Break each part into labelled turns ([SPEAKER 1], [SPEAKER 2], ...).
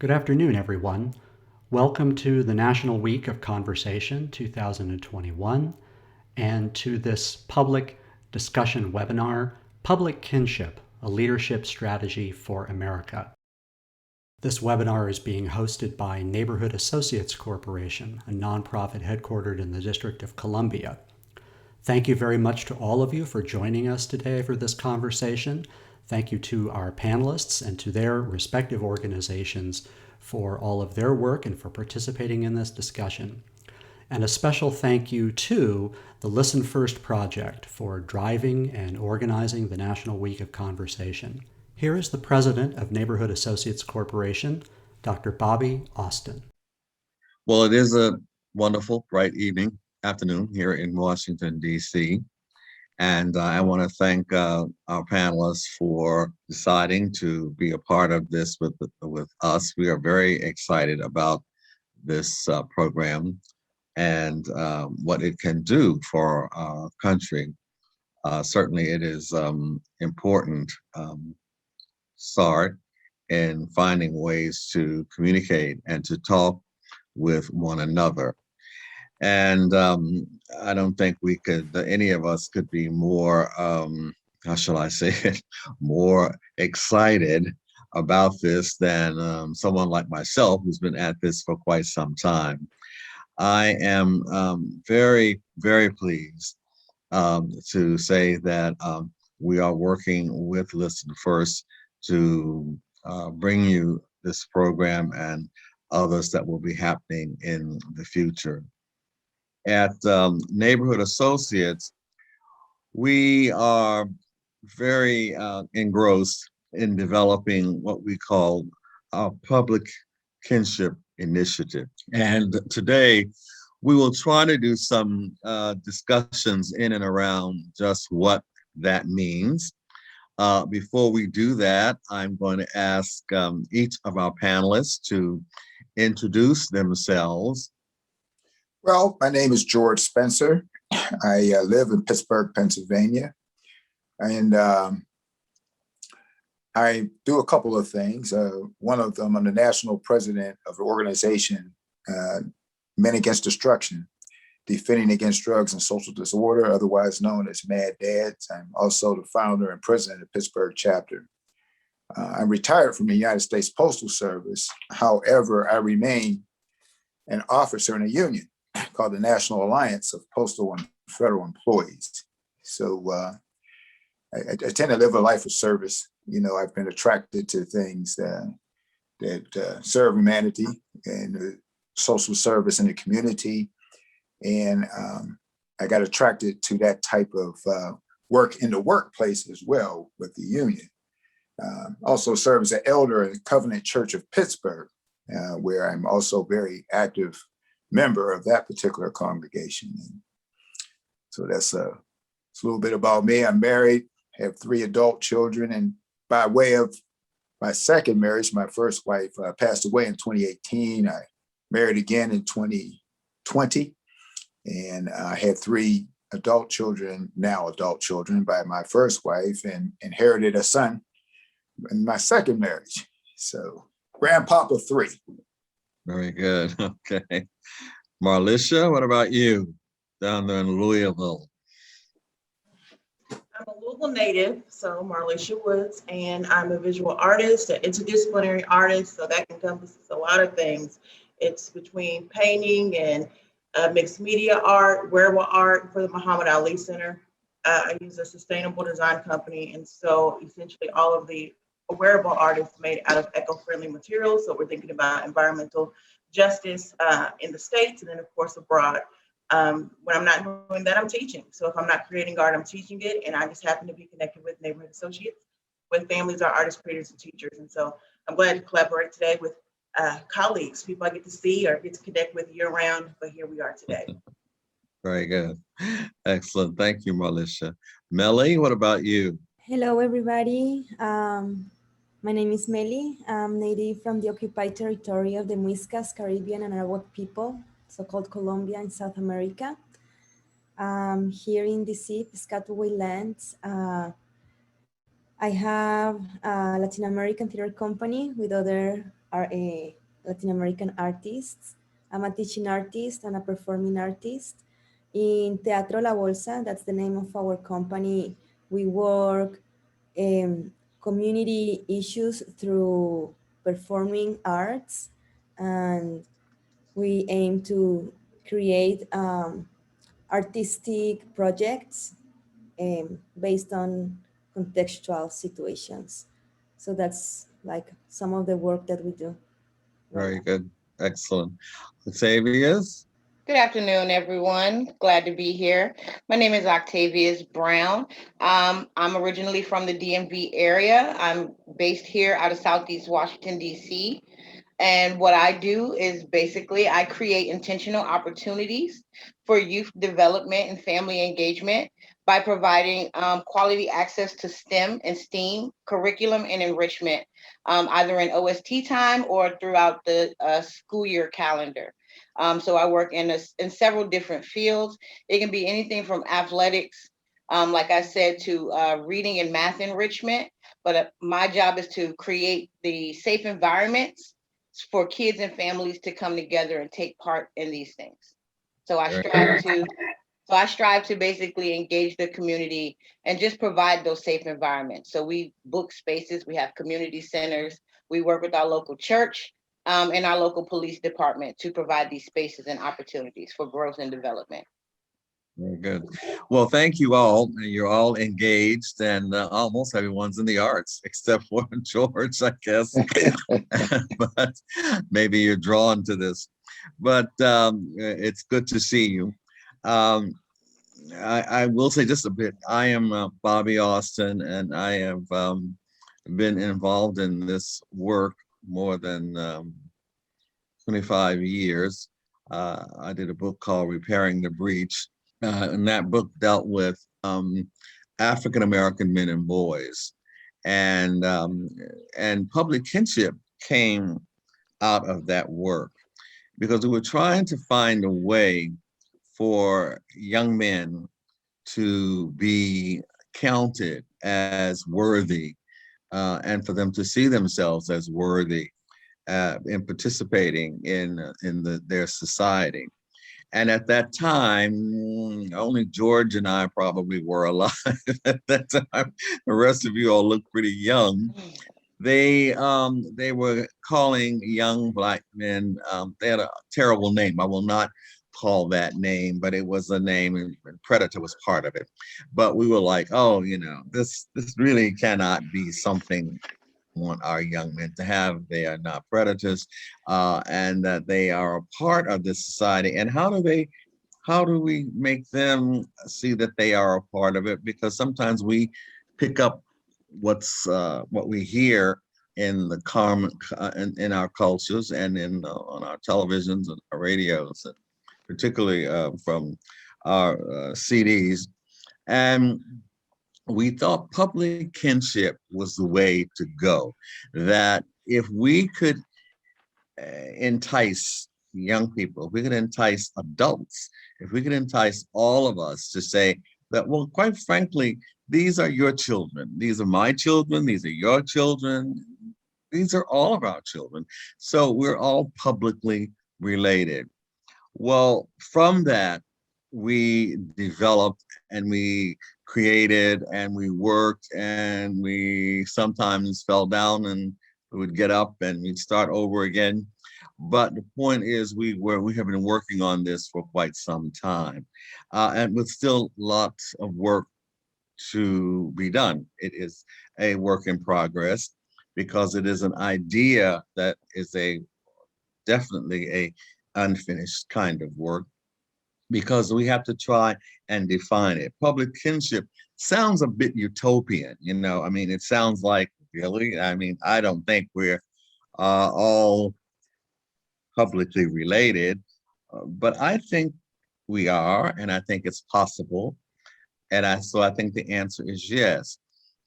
[SPEAKER 1] Good afternoon, everyone. Welcome to the National Week of Conversation 2021 and to this public discussion webinar, Public Kinship, a Leadership Strategy for America. This webinar is being hosted by Neighborhood Associates Corporation, a nonprofit headquartered in the District of Columbia. Thank you very much to all of you for joining us today for this conversation. Thank you to our panelists and to their respective organizations for all of their work and for participating in this discussion. And a special thank you to the Listen First Project for driving and organizing the National Week of Conversation. Here is the president of Neighborhood Associates Corporation, Dr. Bobby Austin.
[SPEAKER 2] Well, it is a wonderful, bright afternoon here in Washington, D.C. And I want to thank our panelists for deciding to be a part of this with us. We are very excited about this program and what it can do for our country. Certainly it is important start in finding ways to communicate and to talk with one another. And I don't think any of us could be more, how shall I say it, more excited about this than someone like myself who's been at this for quite some time. I am very, very pleased to say that we are working with Listen First to bring you this program and others that will be happening in the future. At Neighborhood Associates, we are very engrossed in developing what we call our Public Kinship Initiative. And today, we will try to do some discussions in and around just what that means. Before we do that, I'm going to ask each of our panelists to introduce themselves.
[SPEAKER 3] Well, my name is George Spencer. I live in Pittsburgh, Pennsylvania, and I do a couple of things. One of them, I'm the national president of the organization Men Against Destruction, Defending Against Drugs and Social Disorder, otherwise known as Mad Dads. I'm also the founder and president of the Pittsburgh chapter. I'm retired from the United States Postal Service. However, I remain an officer in a union called the National Alliance of Postal and Federal Employees. So I tend to live a life of service. You know, I've been attracted to things that serve humanity and social service in the community. And I got attracted to that type of work in the workplace as well with the union. Also serve as an elder in the Covenant Church of Pittsburgh, where I'm also very active member of that particular congregation. And so it's a little bit about me. I'm married, have 3 adult children, and by way of my second marriage, my first wife passed away in 2018. I married again in 2020, and I had 3 adult children, now adult children, by my first wife, and inherited a son in my second marriage. So grandpapa 3.
[SPEAKER 2] Very good. Okay. Marlisha, what about you down there in Louisville?
[SPEAKER 4] I'm a Louisville native, so Marlisha Woods, and I'm a visual artist, an interdisciplinary artist, so that encompasses a lot of things. It's between painting and mixed media art, wearable art for the Muhammad Ali Center. I use a sustainable design company, and so essentially all of the wearable art is made out of eco-friendly materials, so we're thinking about environmental justice in the States and then of course abroad. When I'm not doing that, I'm teaching. So if I'm not creating art, I'm teaching it. And I just happen to be connected with Neighborhood Associates, with families, our artists, creators, and teachers. And so I'm glad to collaborate today with colleagues, people I get to see or get to connect with year round, but here we are today.
[SPEAKER 2] Very good. Excellent. Thank you, Marlisha. Melly, what about you?
[SPEAKER 5] Hello, everybody. My name is Meli. I'm native from the occupied territory of the Muiscas, Caribbean, and Arawak people, so-called Colombia in South America. Here in DC, Piscataway lands, I have a Latin American theater company with other Latin American artists. I'm a teaching artist and a performing artist. In Teatro La Bolsa, that's the name of our company, we work community issues through performing arts, and we aim to create artistic projects based on contextual situations. So that's like some of the work that we do right
[SPEAKER 2] Very
[SPEAKER 5] now.
[SPEAKER 2] good. Excellent. Octavius?
[SPEAKER 6] Good afternoon, everyone. Glad to be here. My name is Octavius Brown. I'm originally from the DMV area. I'm based here out of Southeast Washington, D.C. And what I do is basically I create intentional opportunities for youth development and family engagement by providing quality access to STEM and STEAM curriculum and enrichment, either in OST time or throughout the school year calendar. So I work in several different fields. It can be anything from athletics, like I said, to reading and math enrichment. But my job is to create the safe environments for kids and families to come together and take part in these things. So I
[SPEAKER 2] Very
[SPEAKER 6] strive to so I strive to basically engage the community and just provide those safe environments. So we book spaces, we have community centers, we work with our local church and our local police department to provide these spaces and opportunities for growth and development.
[SPEAKER 2] Very good. Well, thank you all. You're all engaged, and almost everyone's in the arts, except for George, I guess. But maybe you're drawn to this. But it's good to see you. Um, I will say just a bit. I am Bobby Austin, and I have been involved in this work more than 25 years. I did a book called Repairing the Breach, and that book dealt with African American men and boys, and public kinship came out of that work because we were trying to find a way for young men to be counted as worthy, and for them to see themselves as worthy in participating in their society. And at that time, only George and I probably were alive at that time. The rest of you all look pretty young. They were calling young black men. They had a terrible name. I will not call that name, but it was a name, and Predator was part of it. But we were like, oh, this really cannot be something we want our young men to have. They are not predators, and that they are a part of this society. And how do we make them see that they are a part of it? Because sometimes we pick up what we hear in the common in our cultures and in on our televisions and our radios, and particularly from our CDs. And we thought public kinship was the way to go. That if we could entice young people, if we could entice adults, if we could entice all of us to say that, well, quite frankly, these are your children, these are my children, these are your children, these are all of our children. So we're all publicly related. Well, from that, we developed and we created and we worked, and we sometimes fell down and we would get up and we'd start over again. But the point is, we have been working on this for quite some time, and with still lots of work to be done. It is a work in progress because it is an idea that is definitely a unfinished kind of work, because we have to try and define it. Public kinship sounds a bit utopian, I mean, it sounds like, really? I mean, I don't think we're all publicly related, but I think we are, and I think it's possible. And so I think the answer is yes.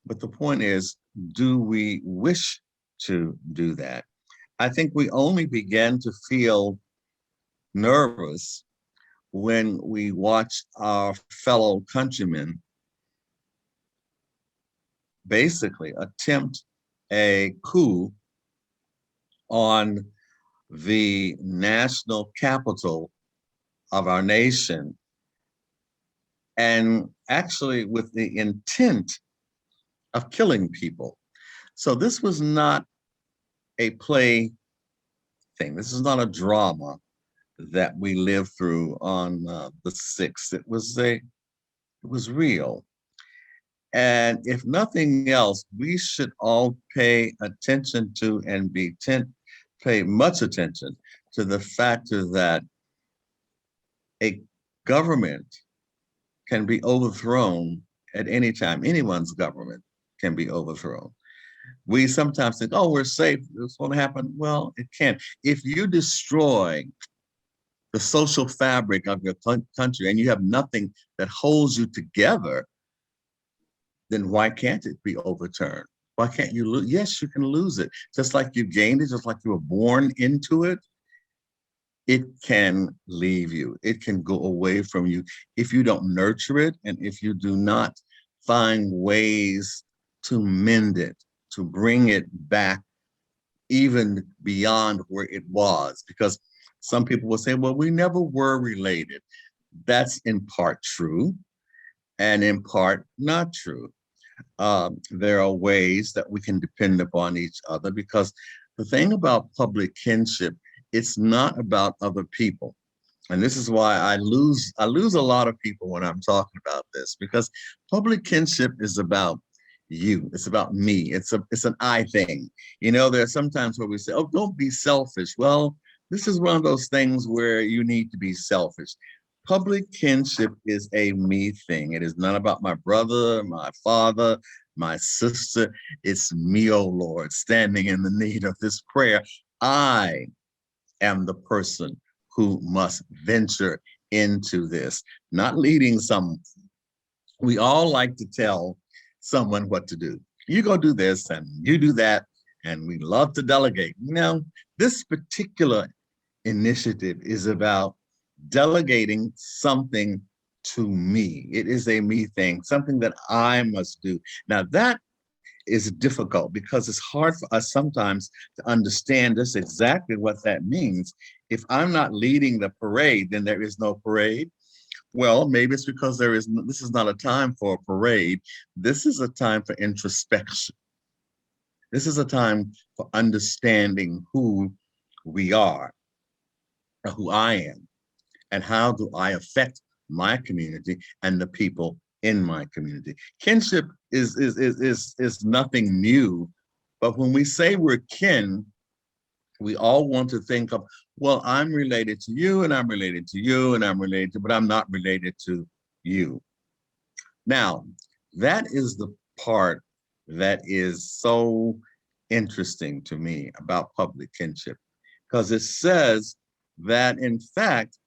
[SPEAKER 2] But the point is, do we wish to do that? I think we only began to feel nervous when we watch our fellow countrymen basically attempt a coup on the national capital of our nation, and actually with the intent of killing people. So this was not a play thing. This is not a drama that we lived through on the 6th. It was real. And if nothing else, we should all pay attention to and pay much attention to the factor that a government can be overthrown at any time. Anyone's government can be overthrown. We sometimes think, oh, we're safe. This won't happen. Well, it can. If you destroy the social fabric of your country and you have nothing that holds you together, then why can't it be overturned? Why can't you lose? Yes, you can lose it. Just like you gained it, just like you were born into it, it can leave you. It can go away from you if you don't nurture it and if you do not find ways to mend it, to bring it back even beyond where it was. Because some people will say, well, we never were related. That's in part true and in part not true. There are ways that we can depend upon each other, because the thing about public kinship, it's not about other people. And this is why I lose a lot of people when I'm talking about this, because public kinship is about you. It's about me. It's an I thing. You know, there are some times where we say, oh, don't be selfish. Well, this is one of those things where you need to be selfish. Public kinship is a me thing. It is not about my brother, my father, my sister. It's me, oh Lord, standing in the need of this prayer. I am the person who must venture into this, not leading some. We all like to tell someone what to do. You go do this and you do that, and we love to delegate. This particular initiative is about delegating something to me. It is a me thing, something that I must do. Now that is difficult because it's hard for us sometimes to understand just exactly what that means. If I'm not leading the parade, then there is no parade. Well, maybe it's because this is not a time for a parade. This is a time for introspection. This is a time for understanding who we are, or who I am, and how do I affect my community and the people in my community. Kinship is nothing new, but when we say we're kin, we all want to think of, well, I'm related to you, and I'm related to you, and I'm related to, but I'm not related to you. Now, that is the part that is so interesting to me about public kinship, because it says that, in fact,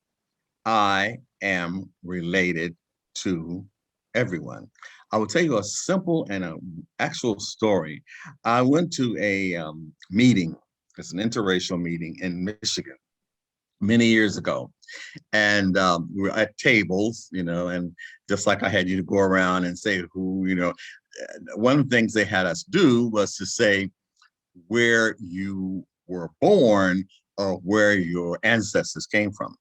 [SPEAKER 2] I am related to everyone. I will tell you a simple and an actual story. I went to a meeting. It's an interracial meeting in Michigan many years ago. And we were at tables, and just like I had you to go around and say who, one of the things they had us do was to say where you were born or where your ancestors came from.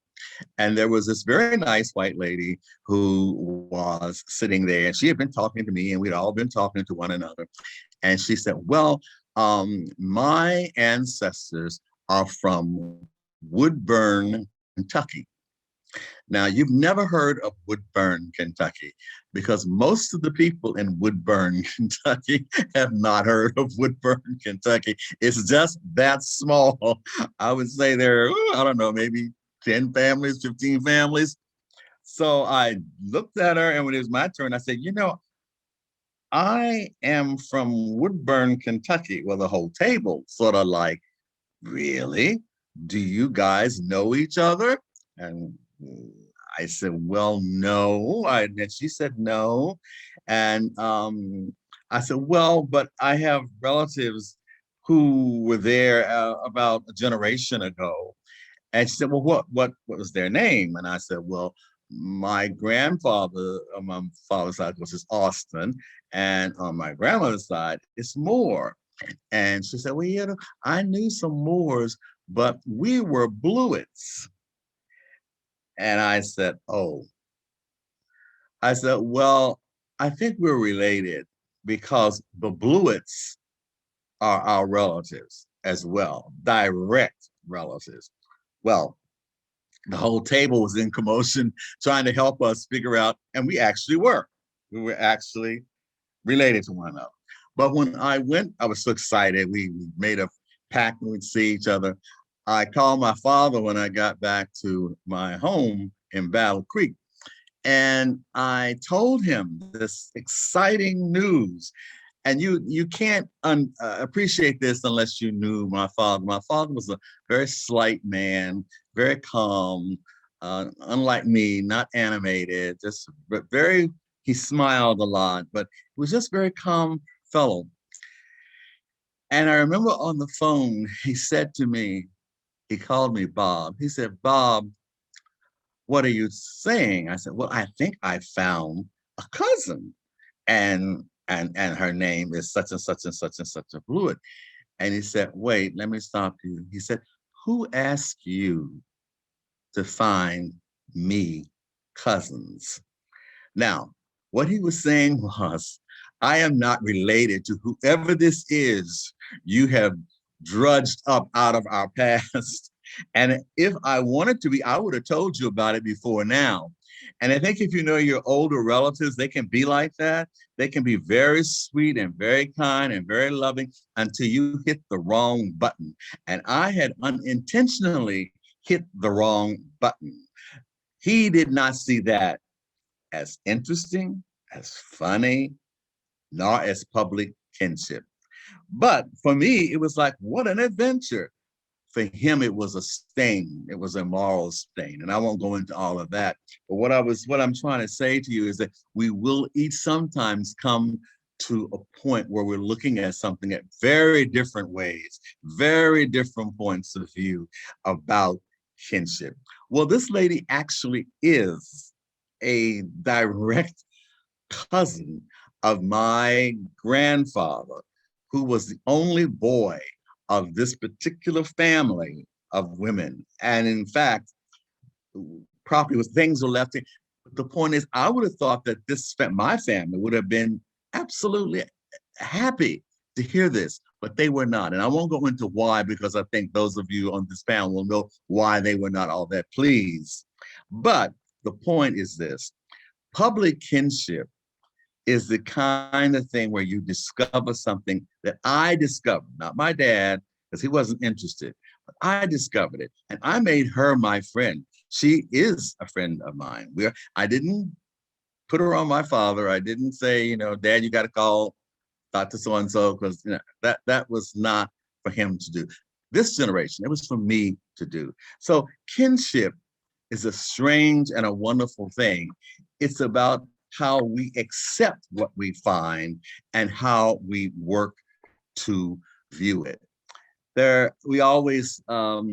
[SPEAKER 2] And there was this very nice white lady who was sitting there, and she had been talking to me, and we'd all been talking to one another. And she said, well, my ancestors are from Woodburn, Kentucky. Now, you've never heard of Woodburn, Kentucky, because most of the people in Woodburn, Kentucky have not heard of Woodburn, Kentucky. It's just that small. I would say there are, I don't know, maybe 10 families, 15 families. So I looked at her, and when it was my turn, I said, I am from Woodburn, Kentucky. Well, the whole table sort of like, really? Do you guys know each other? And I said, well, no. And she said, no. And I said, well, but I have relatives who were there about a generation ago. And she said, well, what was their name? And I said, well, my grandfather on my father's side, which is Austin, and on my grandmother's side, it's Moore. And she said, well, you know, I knew some Moors, but we were Blewitts. And I said, oh. I said, well, I think we're related because the Blewitts are our relatives as well, direct relatives. Well, the whole table was in commotion trying to help us figure out, and we actually were. We were actually related to one another. But when I went, I was so excited. We made a pact and we'd see each other. I called my father when I got back to my home in Battle Creek. And I told him this exciting news. And you can't appreciate this unless you knew my father. My father was a very slight man, very calm, unlike me, not animated, just very, he smiled a lot, but he was just very calm fellow. And I remember on the phone, he said to me, he called me Bob. He said, Bob, what are you saying? I said, well, I think I found a cousin. And her name is such and such and such and such a Blewett. And he said, wait, let me stop you. He said, who asked you to find me cousins? Now, what he was saying was, I am not related to whoever this is you have drudged up out of our past. And if I wanted to be, I would have told you about it before now. And I think if you know your older relatives, they can be like that. They can be very sweet and very kind and very loving until you hit the wrong button. And I had unintentionally hit the wrong button. He did not see that as interesting, as funny, nor as public kinship. But for me, it was like, what an adventure. For him, it was a stain. It was a moral stain. And I won't go into all of that. But what I'm trying to say to you is that we will each sometimes come to a point where we're looking at something at very different ways, very different points of view about kinship. Well, this lady actually is a direct cousin of my grandfather, who was the only boy of this particular family of women. And in fact, property was things were left in. The point is, I would have thought that my family would have been absolutely happy to hear this, but they were not. And I won't go into why, because I think those of you on this panel will know why they were not all that pleased. But the point is this: public kinship is the kind of thing where you discover something that I discovered, not my dad, because he wasn't interested, but I discovered it. And I made her my friend. She is a friend of mine. I didn't put her on my father. I didn't say, you know, Dad, you got to call Dr. So-and-so, because that was not for him to do. This generation, it was for me to do. So kinship is a strange and a wonderful thing. It's about how we accept what we find and how we work to view it. We always, how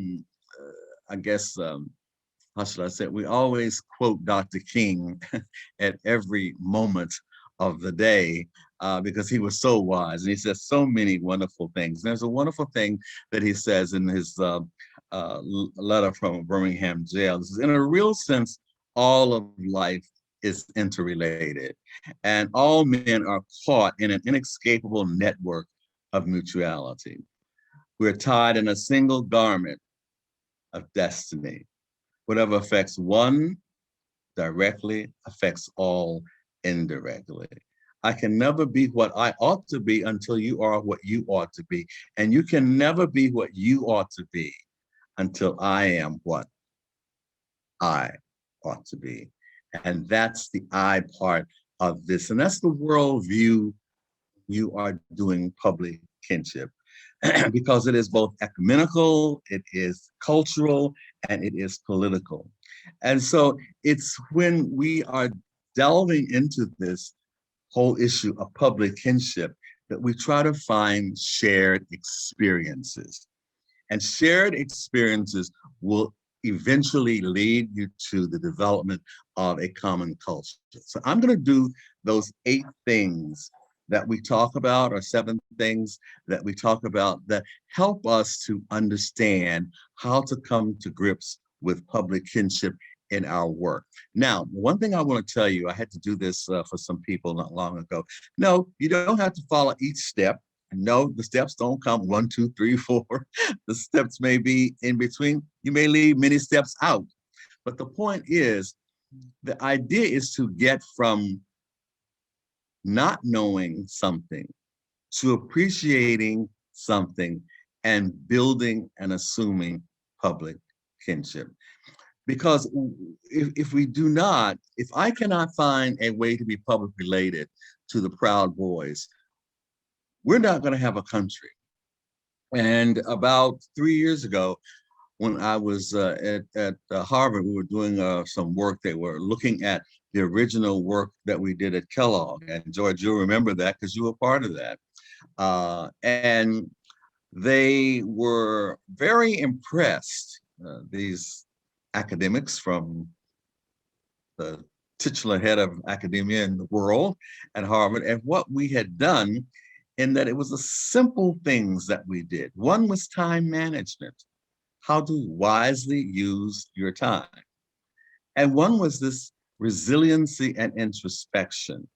[SPEAKER 2] should I say it? We always quote Dr. King at every moment of the day because he was so wise and he says so many wonderful things. There's a wonderful thing that he says in his letter from Birmingham jail. This is, in a real sense, all of life is interrelated, and all men are caught in an inescapable network of mutuality. We're tied in a single garment of destiny. Whatever affects one directly affects all indirectly. I can never be what I ought to be until you are what you ought to be. And you can never be what you ought to be until I am what I ought to be. And that's the I part of this. And that's the worldview you are doing public kinship. Because it is both ecumenical, it is cultural, and it is political. And so it's when we are delving into this whole issue of public kinship that we try to find shared experiences. And shared experiences will eventually lead you to the development of a common culture. So I'm going to do those 8 things that we talk about, or 7 things that we talk about, that help us to understand how to come to grips with public kinship in our work. Now, one thing I want to tell you, I had to do this for some people not long ago. No, you don't have to follow each step. No, the steps don't come 1, 2, 3, 4. The steps may be in between. You may leave many steps out. But the point is, the idea is to get from not knowing something to appreciating something and building and assuming public kinship. Because if we do not, if I cannot find a way to be public related to the Proud Boys, we're not going to have a country. And about 3 years ago, when I was at Harvard, we were doing some work. They were looking at the original work that we did at Kellogg. And George, you'll remember that because you were part of that. And they were very impressed, these academics from the titular head of academia in the world at Harvard, and what we had done, in that it was the simple things that we did. One was time management, how to wisely use your time. And one was this resiliency and introspection.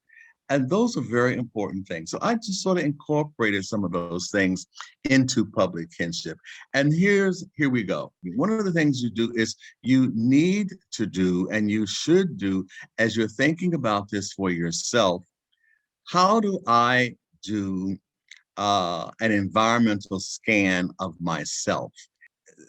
[SPEAKER 2] And those are very important things. So I just sort of incorporated some of those things into public kinship. And here we go. One of the things you do is you need to do, and you should do, as you're thinking about this for yourself, how do I do an environmental scan of myself?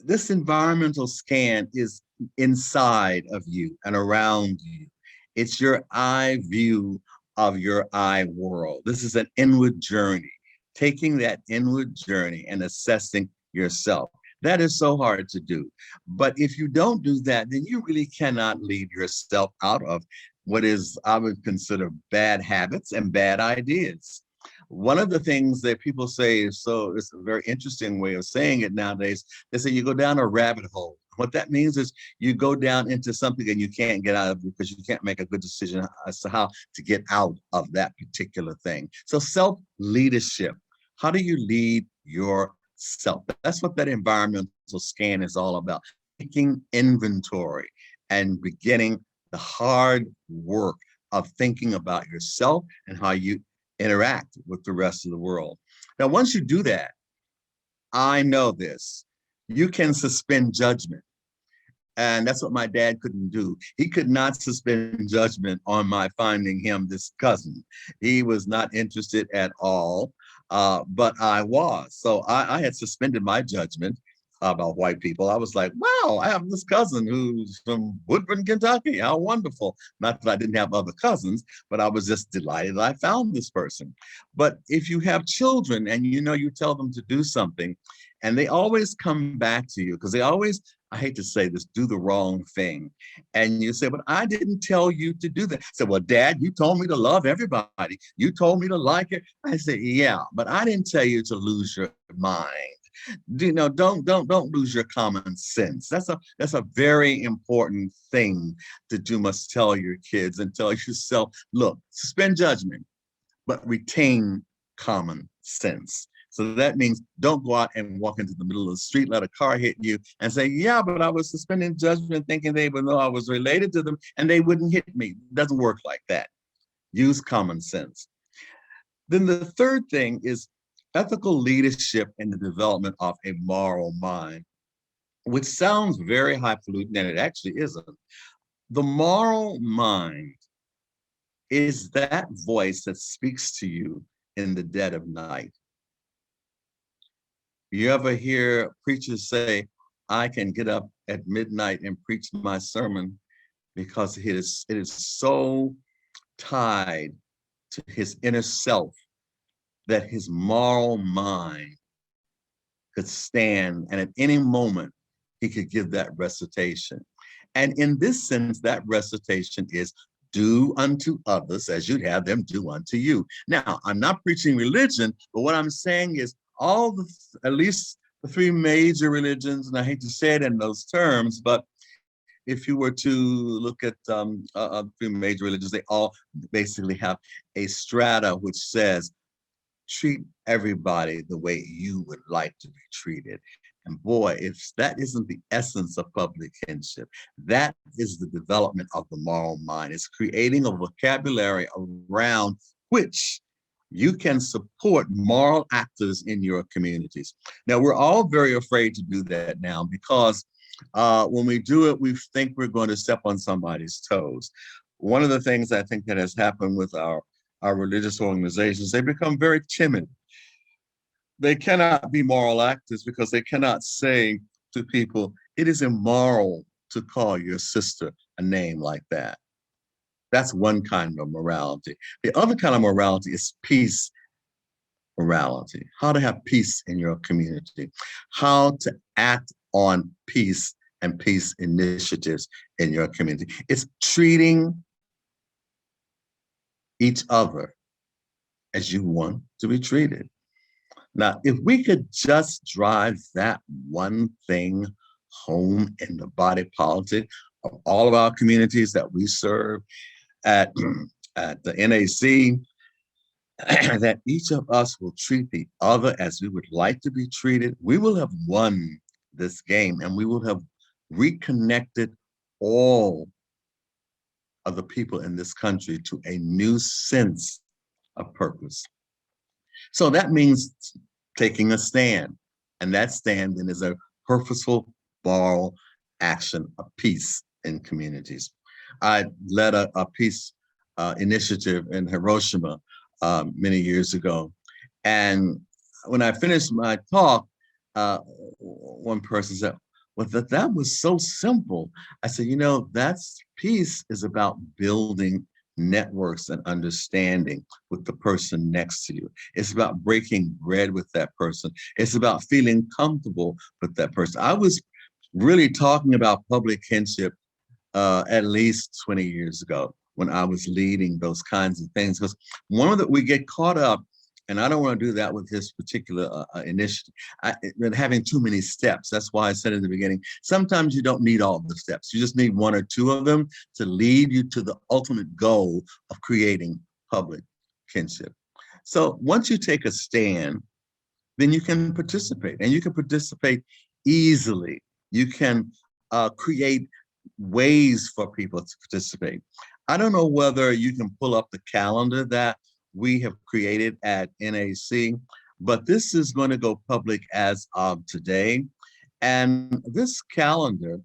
[SPEAKER 2] This environmental scan is inside of you and around you. It's your eye view of your eye world. This is an inward journey, taking that inward journey and assessing yourself. That is so hard to do. But if you don't do that, then you really cannot lead yourself out of what is, I would consider, bad habits and bad ideas. One of the things that people say is, so it's a very interesting way of saying it nowadays, they say you go down a rabbit hole. What that means is you go down into something and you can't get out of it because you can't make a good decision as to how to get out of that particular thing. So self-leadership, how do you lead yourself? That's what that environmental scan is all about, taking inventory and beginning the hard work of thinking about yourself and how you interact with the rest of the world. Now, once you do that, I know this, you can suspend judgment. And that's what my dad couldn't do. He could not suspend judgment on my finding him this cousin. He was not interested at all, but I was. So I had suspended my judgment about white people. I was like, wow, I have this cousin who's from Woodburn, Kentucky. How wonderful. Not that I didn't have other cousins, but I was just delighted that I found this person. But if you have children and you tell them to do something, and they always come back to you because they always, I hate to say this, do the wrong thing. And you say, but I didn't tell you to do that. I said, well, Dad, you told me to love everybody. You told me to like it. I said, yeah, but I didn't tell you to lose your mind. Don't lose your common sense. That's a very important thing that you must tell your kids and tell yourself. Look, suspend judgment, but retain common sense. So that means don't go out and walk into the middle of the street, let a car hit you and say, yeah, but I was suspending judgment thinking they would know I was related to them and they wouldn't hit me. It doesn't work like that. Use common sense. Then the third thing is ethical leadership in the development of a moral mind, which sounds very highfalutin, and it actually isn't. The moral mind is that voice that speaks to you in the dead of night. You ever hear preachers say, I can get up at midnight and preach my sermon because it is so tied to his inner self that his moral mind could stand, and at any moment he could give that recitation. And in this sense, that recitation is do unto others as you'd have them do unto you. Now, I'm not preaching religion, but what I'm saying is at least the three major religions, and I hate to say it in those terms, but if you were to look at three major religions, they all basically have a strata which says, treat everybody the way you would like to be treated. And boy, if that isn't the essence of public kinship, that is the development of the moral mind. It's creating a vocabulary around which you can support moral actors in your communities. Now, we're all very afraid to do that now because when we do it, we think we're going to step on somebody's toes. One of the things I think that has happened with our religious organizations, they become very timid. They cannot be moral actors because they cannot say to people, it is immoral to call your sister a name like that. That's one kind of morality. The other kind of morality is peace morality, how to have peace in your community, how to act on peace and peace initiatives in your community. It's treating each other as you want to be treated. Now, if we could just drive that one thing home in the body politic of all of our communities that we serve at the NAC, that each of us will treat the other as we would like to be treated, we will have won this game and we will have reconnected all of the people in this country to a new sense of purpose. So that means taking a stand, and that stand then is a purposeful moral action of peace in communities. I led a peace initiative in Hiroshima many years ago, and when I finished my talk, one person said, well, that was so simple. I said, that's peace is about building networks and understanding with the person next to you. It's about breaking bread with that person. It's about feeling comfortable with that person. I was really talking about public kinship at least 20 years ago when I was leading those kinds of things, because we get caught up, and I don't want to do that with this particular initiative, having too many steps. That's why I said in the beginning, sometimes you don't need all the steps. You just need one or two of them to lead you to the ultimate goal of creating public kinship. So once you take a stand, then you can participate, and you can participate easily. You can create ways for people to participate. I don't know whether you can pull up the calendar that we have created at NAC, but this is going to go public as of today. And this calendar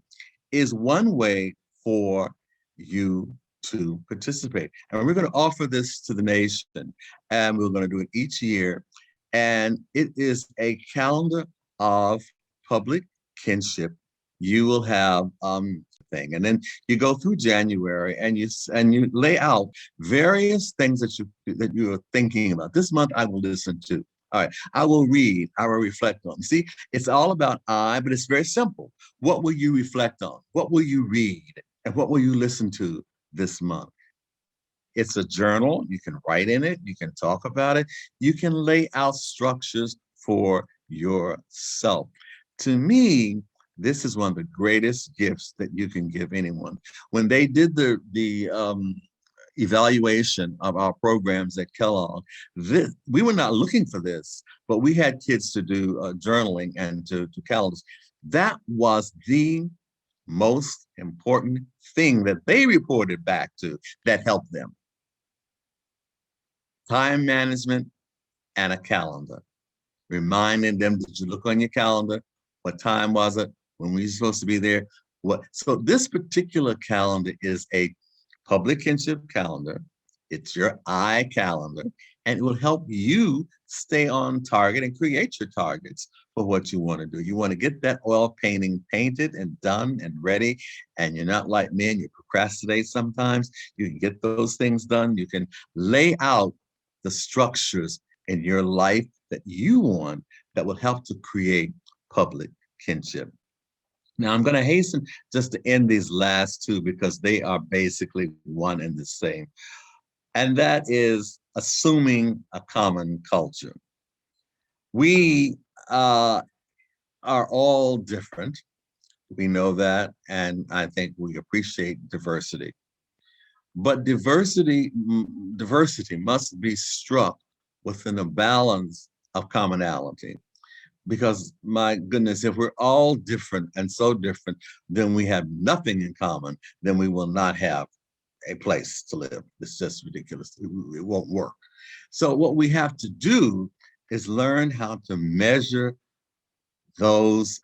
[SPEAKER 2] is one way for you to participate. And we're going to offer this to the nation, and we're going to do it each year. And it is a calendar of public kinship. You will have thing, and then you go through January and you lay out various things that you are thinking about. This month I will listen to. All right, I will read, I will reflect on. See, it's all about but it's very simple. What will you reflect on? What will you read? And what will you listen to this month? It's a journal. You can write in it. You can talk about it. You can lay out structures for yourself. To me, this is one of the greatest gifts that you can give anyone. When they did the evaluation of our programs at Kellogg, we were not looking for this, but we had kids to do journaling and to calendars. That was the most important thing that they reported back to that helped them. Time management and a calendar. Reminding them, did you look on your calendar? What time was it? When were you supposed to be there? So this particular calendar is a public kinship calendar. It's your calendar, and it will help you stay on target and create your targets for what you want to do. You want to get that oil painting painted and done and ready, and you're not like me and you procrastinate sometimes. You can get those things done. You can lay out the structures in your life that you want that will help to create public kinship. Now, I'm going to hasten just to end these last two because they are basically one and the same. And that is assuming a common culture. We are all different. We know that, and I think we appreciate diversity. But diversity must be struck within a balance of commonality. Because my goodness, if we're all different and so different, then we have nothing in common, then we will not have a place to live. It's just ridiculous. It won't work. So what we have to do is learn how to measure those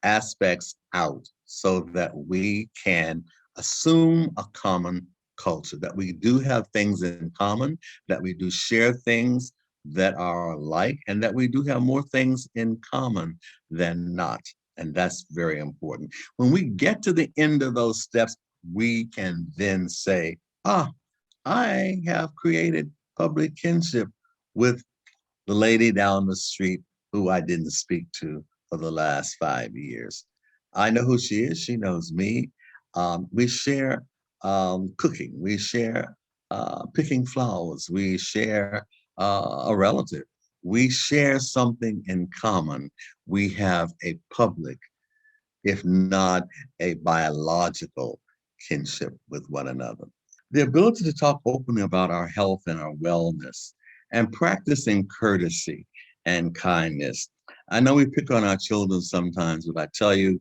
[SPEAKER 2] aspects out so that we can assume a common culture, that we do have things in common, that we do share things that are alike, and that we do have more things in common than not. And that's very important. When we get to the end of those steps, we can then say, ah, I have created public kinship with the lady down the street who I didn't speak to for the last 5 years. I know who she is. She knows me. We share cooking. We share picking flowers. We share a relative. We share something in common. We have a public, if not a biological kinship with one another. The ability to talk openly about our health and our wellness and practicing courtesy and kindness. I know we pick on our children sometimes, but I tell you,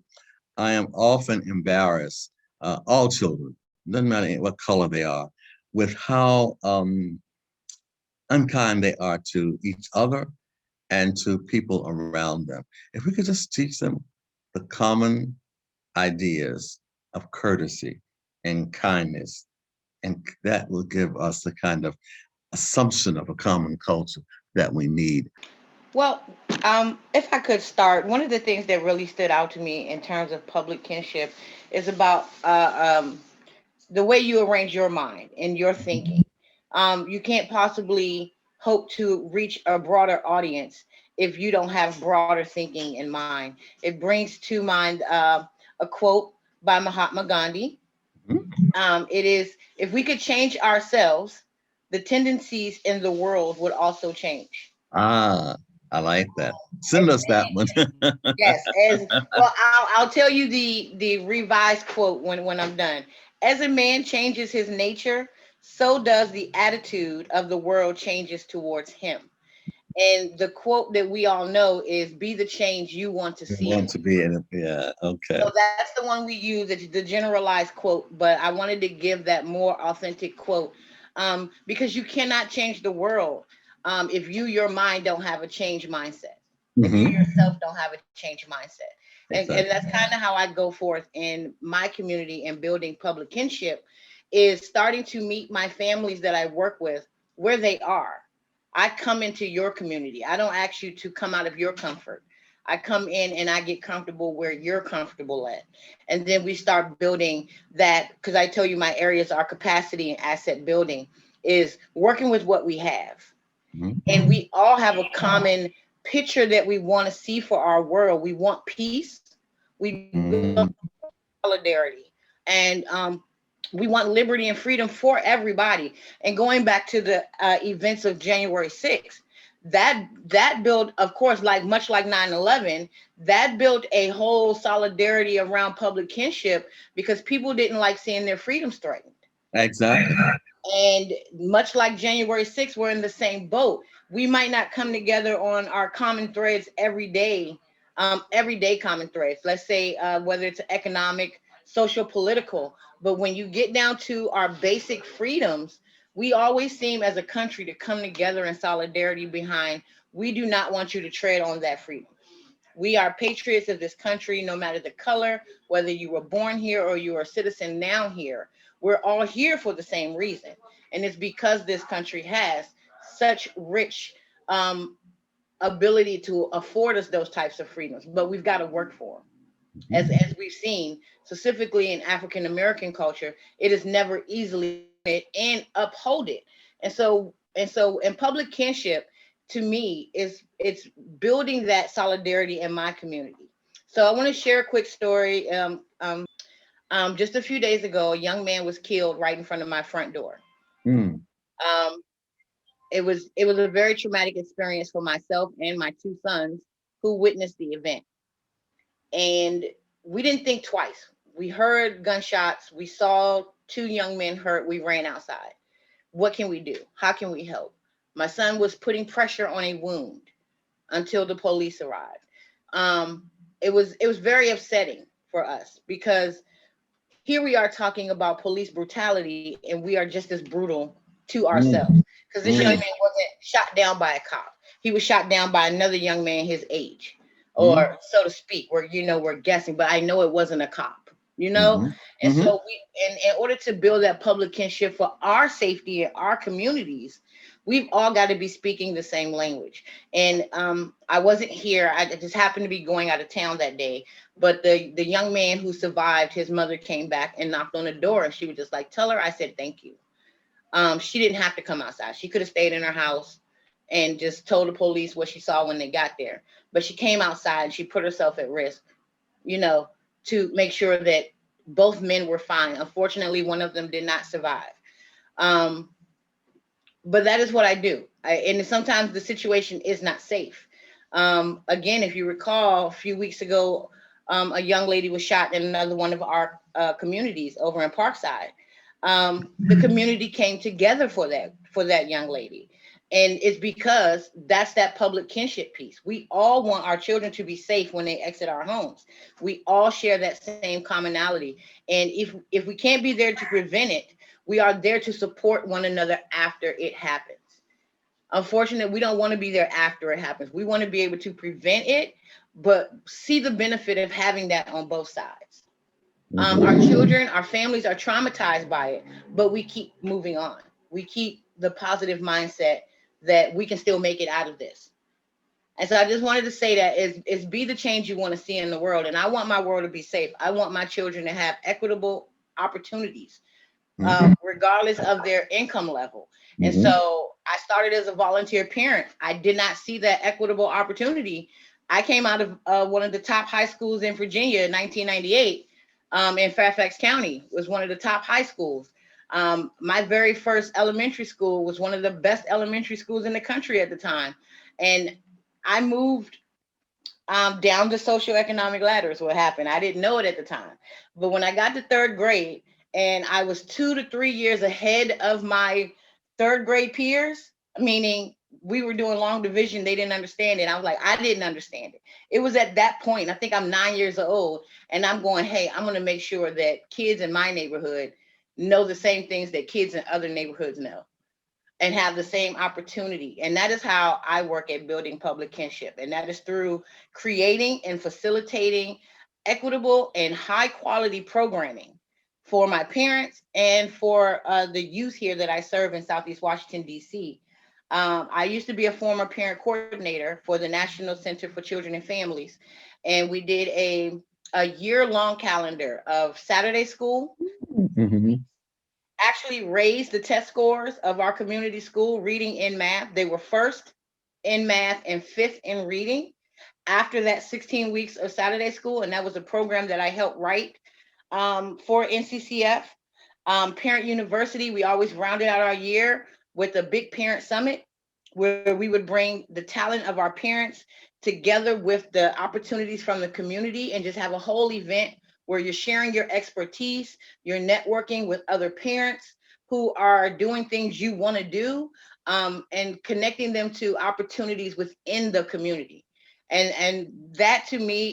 [SPEAKER 2] I am often embarrassed, all children, doesn't matter what color they are, with how unkind they are to each other and to people around them. If we could just teach them the common ideas of courtesy and kindness, and that will give us the kind of assumption of a common culture that we need.
[SPEAKER 6] Well, if I could start, one of the things that really stood out to me in terms of public kinship is about the way you arrange your mind and your thinking. You can't possibly hope to reach a broader audience if you don't have broader thinking in mind. It brings to mind a quote by Mahatma Gandhi.
[SPEAKER 2] Mhm.
[SPEAKER 6] It is, if we could change ourselves, the tendencies in the world would also change.
[SPEAKER 2] Ah, I like that. Send us that one.
[SPEAKER 6] Yes, as well, I'll tell you the revised quote when I'm done. As a man changes his nature, so does the attitude of the world changes towards him. And the quote that we all know is, "Be the change you want to
[SPEAKER 2] We
[SPEAKER 6] see in."
[SPEAKER 2] want to be in it. Yeah, okay.
[SPEAKER 6] So that's the one we use, the generalized quote. But I wanted to give that more authentic quote, because you cannot change the world if you, your mind, don't have a change mindset. If you
[SPEAKER 2] Hmm.
[SPEAKER 6] yourself don't have a change mindset. And that's
[SPEAKER 2] Exactly.
[SPEAKER 6] kind of how I go forth in my community and building public kinship, is starting to meet my families that I work with where they are. I come into your community. I don't ask you to come out of your comfort. I come in and I get comfortable where you're comfortable at. And then we start building that, because I tell you my areas are capacity and asset building, is working with what we have.
[SPEAKER 2] Mhm.
[SPEAKER 6] And we all have a common picture that we want to see for our world. We want peace. We want
[SPEAKER 2] Mm.
[SPEAKER 6] solidarity. And we want liberty and freedom for everybody. And going back to the events of January 6th, that built, of course, like much like 9/11, that built a whole solidarity around public kinship because people didn't like seeing their freedoms threatened.
[SPEAKER 2] Exactly.
[SPEAKER 6] And much like January 6th, we're in the same boat. We might not come together on our common threads everyday common threads. Let's say whether it's economic, social, political. But when you get down to our basic freedoms, we always seem as a country to come together in solidarity behind, we do not want you to tread on that freedom. We are patriots of this country, no matter the color, whether you were born here or you are a citizen now here. We're all here for the same reason. And it's because this country has such rich ability to afford us those types of freedoms, but we've got to work for them.
[SPEAKER 2] Mhm.
[SPEAKER 6] As we've seen, specifically in African American culture, it is never easily it and uphold it. And so in public kinship, to me, is it's building that solidarity in my community. So I want to share a quick story. Just a few days ago, a young man was killed right in front of my front door.
[SPEAKER 2] Mm.
[SPEAKER 6] Um, it was a very traumatic experience for myself and my two sons who witnessed the event. And we didn't think twice. We heard gunshots. We saw two young men hurt. We ran outside. What can we do? How can we help? My son was putting pressure on a wound until the police arrived. It was very upsetting for us because here we are talking about police brutality and we are just as brutal to ourselves, because this young man wasn't shot down by a cop. He was shot down by another young man his age, or so to speak, where, we're guessing, but I know it wasn't a cop, and so in order to build that public kinship for our safety in our communities, we've all got to be speaking the same language. And I wasn't here. I just happened to be going out of town that day. But the young man who survived, his mother came back and knocked on the door, and she was just like, "Tell her I said thank you." She didn't have to come outside. She could have stayed in her house and just told the police what she saw when they got there. But she came outside and she put herself at risk, to make sure that both men were fine. Unfortunately, one of them did not survive. But that is what I do. And sometimes the situation is not safe. Again, if you recall, a few weeks ago, a young lady was shot in another one of our communities over in Parkside. The community came together for that young lady. And it's because that's that public kinship piece. We all want our children to be safe when they exit our homes. We all share that same commonality. And if we can't be there to prevent it, we are there to support one another after it happens. Unfortunately, we don't want to be there after it happens. We want to be able to prevent it, but see the benefit of having that on both sides. Our children, our families are traumatized by it, but we keep moving on. We keep the positive mindset that we can still make it out of this. And so I just wanted to say that is be the change you want to see in the world. And I want my world to be safe. I want my children to have equitable opportunities, regardless of their income level. And so I started as a volunteer parent. I did not see that equitable opportunity. I came out of one of the top high schools in Virginia in 1998, in Fairfax County. Was one of the top high schools. My very first elementary school was one of the best elementary schools in the country at the time. And I moved down the socioeconomic ladder is what happened. I didn't know it at the time. But when I got to third grade and I was 2 to 3 years ahead of my third grade peers, meaning we were doing long division, they didn't understand it. I was like, I didn't understand it. It was at that point, I think I'm 9 years old, and I'm going, hey, I'm going to make sure that kids in my neighborhood know the same things that kids in other neighborhoods know and have the same opportunity. And that is how I work at building public kinship. And that is through creating and facilitating equitable and high quality programming for my parents and for the youth here that I serve in Southeast Washington, D.C. I used to be a former parent coordinator for the National Center for Children and Families. And we did a year-long calendar of Saturday school, actually raised the test scores of our community school reading and math. They were first in math and fifth in reading after that 16 weeks of Saturday school. And that was a program that I helped write for NCCF. Parent University, we always rounded out our year with a big parent summit where we would bring the talent of our parents together with the opportunities from the community and just have a whole event where you're sharing your expertise, you're networking with other parents who are doing things you want to do, and connecting them to opportunities within the community. And that to me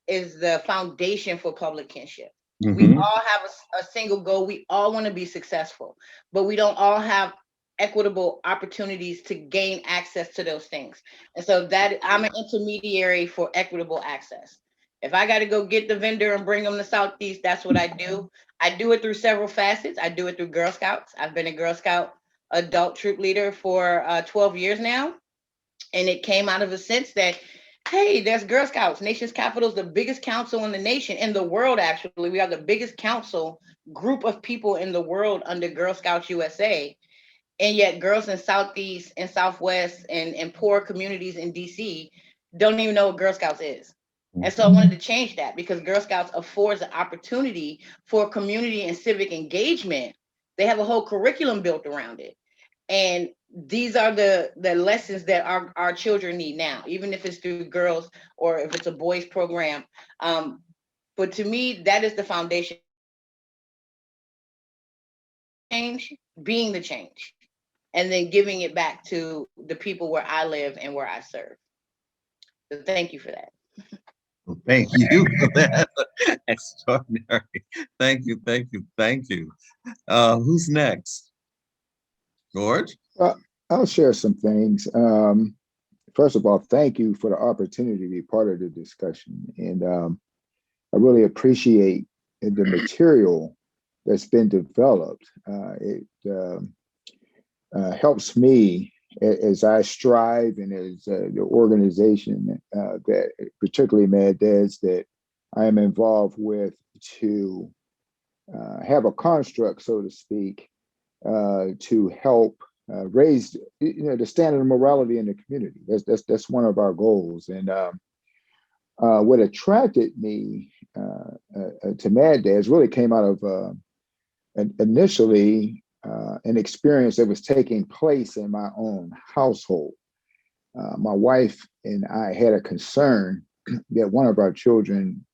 [SPEAKER 6] is the foundation for public kinship. We all have a single goal. We all want to be successful, but we don't all have equitable opportunities to gain access to those things. And so that I'm an intermediary for equitable access. If I got to go get the vendor and bring them to Southeast, that's what I do. I do it through several facets. I do it through Girl Scouts. I've been a Girl Scout adult troop leader for 12 years now. And it came out of a sense that, hey, there's Girl Scouts. Nation's Capital is the biggest council in the nation, in the world, actually. We are the biggest council group of people in the world under Girl Scouts USA. And yet girls in Southeast and Southwest and poor communities in DC don't even know what Girl Scouts is. And so I wanted to change that because Girl Scouts affords an opportunity for community and civic engagement. They have a whole curriculum built around it. And these are the lessons that our children need now, even if it's through girls or if it's a boys program. But to me, that is the foundation. Change, being the change, and then giving it back to the people where I live and where I serve. So thank you for that.
[SPEAKER 2] Well, thank you for that. Extraordinary. Thank you, thank you, thank you. Who's next? George?
[SPEAKER 3] Well, I'll share some things. First of all, thank you for the opportunity to be part of the discussion. And I really appreciate the material that's been developed. It helps me as I strive and as the organization that particularly Mad Dads that I am involved with to have a construct, so to speak, to help raise the standard of morality in the community. That's one of our goals. And what attracted me to Mad Dads really came out of initially an experience that was taking place in my own household. My wife and I had a concern that one of our children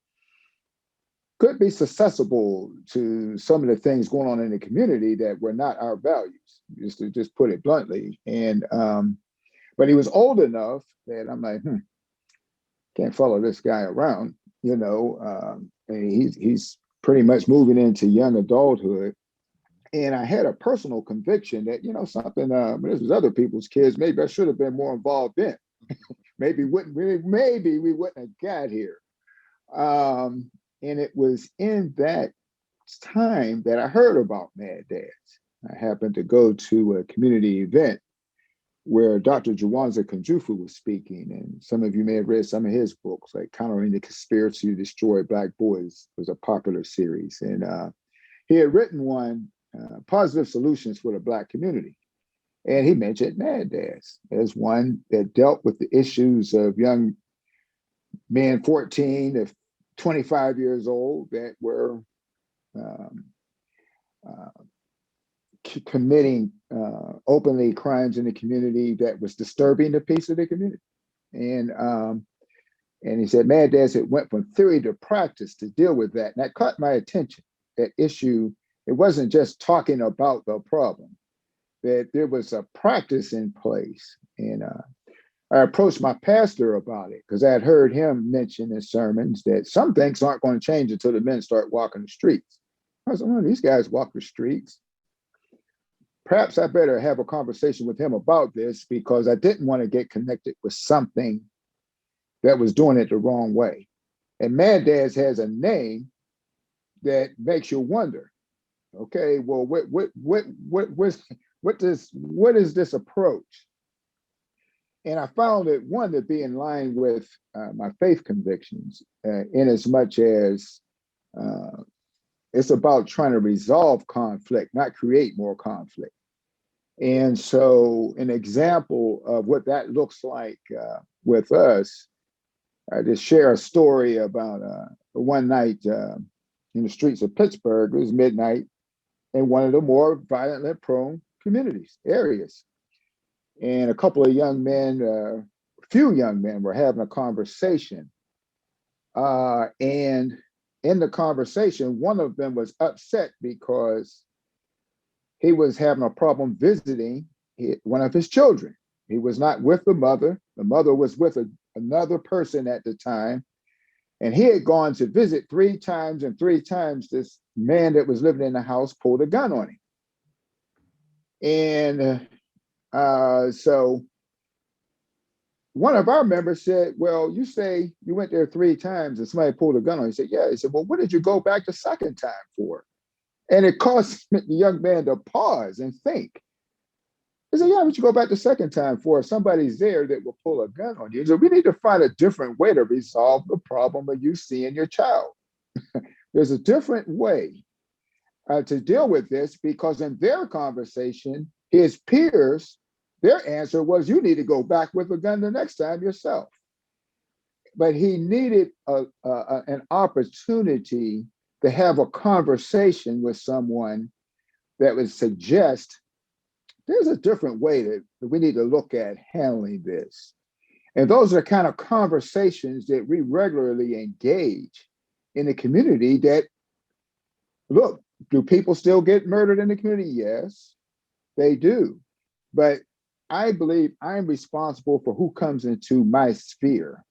[SPEAKER 3] could be susceptible to some of the things going on in the community that were not our values, just to just put it bluntly. And but he was old enough that I'm like, can't follow this guy around, and he's pretty much moving into young adulthood. And I had a personal conviction that, something, this was other people's kids, maybe I should have been more involved in. maybe we wouldn't have got here. And it was in that time that I heard about Mad Dads. I happened to go to a community event where Dr. Jawanza Kunjufu was speaking, and some of you may have read some of his books, like Countering the Conspiracy to Destroy Black Boys was a popular series. And he had written one, Positive Solutions for the Black Community. And he mentioned Mad Dads as one that dealt with the issues of young men 14 to 25 years old that were committing openly crimes in the community that was disturbing the peace of the community. And he said Mad Dads had went from theory to practice to deal with that. And that caught my attention, that issue. It wasn't just talking about the problem, that there was a practice in place. And I approached my pastor about it because I had heard him mention in sermons that some things aren't going to change until the men start walking the streets. I was like, well, these guys walk the streets. Perhaps I better have a conversation with him about this because I didn't want to get connected with something that was doing it the wrong way. And Mad Dads has a name that makes you wonder, okay, well, what is this approach? And I found it, one, to be in line with my faith convictions, in as much as it's about trying to resolve conflict, not create more conflict. And so an example of what that looks like with us, I just share a story about one night in the streets of Pittsburgh. It was midnight in one of the more violently prone areas. And a couple of young men, a few young men were having a conversation. And in the conversation, one of them was upset because he was having a problem visiting one of his children. He was not with the mother. The mother was with another person at the time. And he had gone to visit 3 times, and 3 times this man that was living in the house pulled a gun on him. And so one of our members said, well, you say you went there 3 times and somebody pulled a gun on you. He said, yeah. He said, well, what did you go back the second time for? And it caused the young man to pause and think. He said, yeah, what you go back the second time for if somebody's there that will pull a gun on you? So we need to find a different way to resolve the problem of you seeing your child. There's a different way to deal with this, because in their conversation, his peers, their answer was, you need to go back with a gun the next time yourself. But he needed an opportunity to have a conversation with someone that would suggest there's a different way that we need to look at handling this. And those are the kind of conversations that we regularly engage in the community. That, look, do people still get murdered in the community? Yes, they do. But I believe I'm responsible for who comes into my sphere.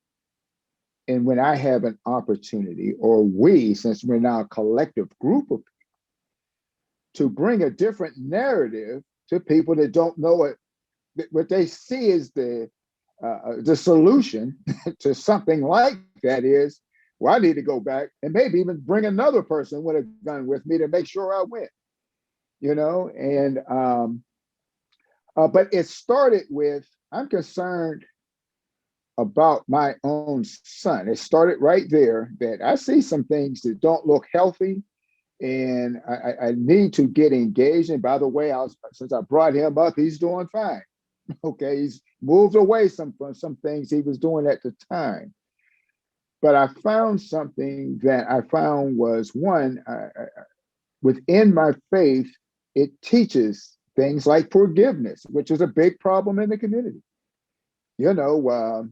[SPEAKER 3] And when I have an opportunity, or we, since we're now a collective group of people, to bring a different narrative to people that don't know it, what they see is the solution to something like that is, well, I need to go back and maybe even bring another person with a gun with me to make sure I win, you know? And, but it started with, I'm concerned about my own son. It started right there, that I see some things that don't look healthy, and I need to get engaged. And by the way, since I brought him up, he's doing fine. Okay, he's moved away from some things he was doing at the time. But I found something that I found was, one, within my faith, it teaches things like forgiveness, which is a big problem in the community. You know,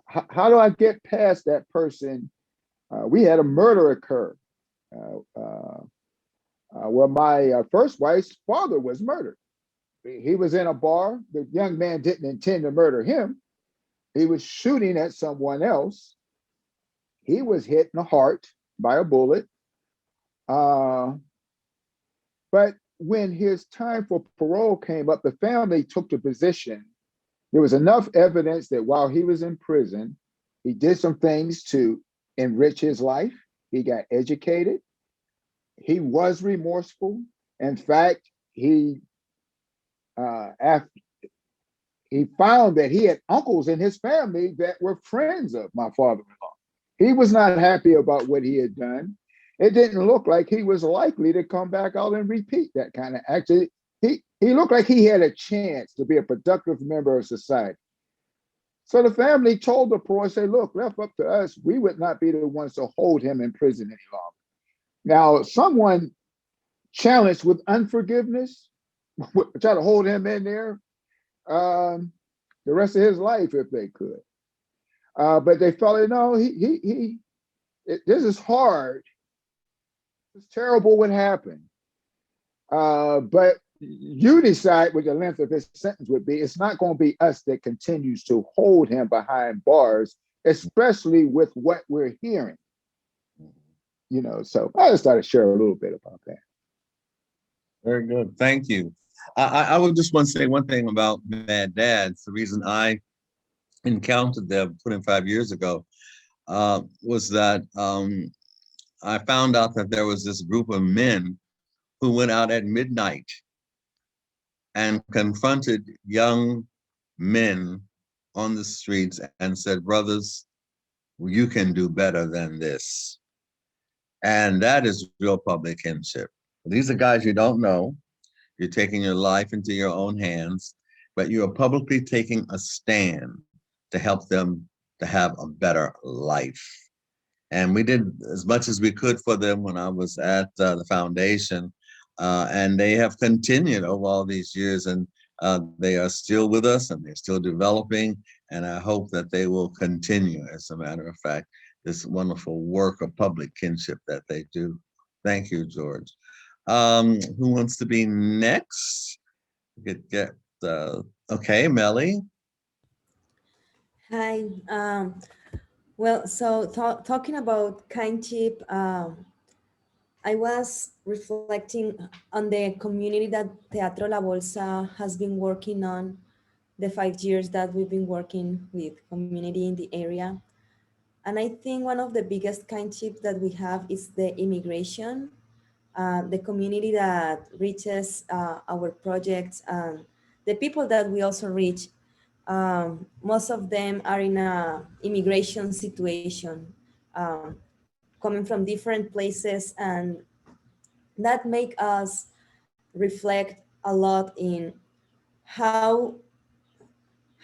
[SPEAKER 3] how do I get past that person? We had a murder occur where my first wife's father was murdered. He was in a bar. The young man didn't intend to murder him. He was shooting at someone else. He was hit in the heart by a bullet. But when his time for parole came up, the family took the position. There was enough evidence that while he was in prison, he did some things to enrich his life. He got educated. He was remorseful. In fact, he found that he had uncles in his family that were friends of my father-in-law. He was not happy about what he had done. It didn't look like he was likely to come back out and repeat that kind of act. He looked like he had a chance to be a productive member of society. So the family told the parole, say, look, left up to us, we would not be the ones to hold him in prison any longer. Now, someone challenged with unforgiveness, try to hold him in there the rest of his life if they could. But they felt, no, this is hard. It's terrible what happened. But you decide what the length of his sentence would be. It's not going to be us that continues to hold him behind bars, especially with what we're hearing. You know, so I just thought to share a little bit about that.
[SPEAKER 2] Very good. Thank you. I would just want to say one thing about Mad Dads. The reason I encountered them 25 years ago was that I found out that there was this group of men who went out at midnight and confronted young men on the streets and said, brothers, you can do better than this. And that is real public kinship. These are guys you don't know. You're taking your life into your own hands, but you are publicly taking a stand to help them to have a better life. And we did as much as we could for them when I was at the foundation. And they have continued over all these years, and they are still with us and they're still developing. And I hope that they will continue, as a matter of fact, this wonderful work of public kinship that they do. Thank you, George. Who wants to be next? Okay, Melly.
[SPEAKER 5] Hi. Well, so talking about kinship, I was reflecting on the community that Teatro La Bolsa has been working on, the 5 years that we've been working with community in the area. And I think one of the biggest kinship that we have is the immigration, the community that reaches our projects, and the people that we also reach. Most of them are in a immigration situation, coming from different places, and that make us reflect a lot in how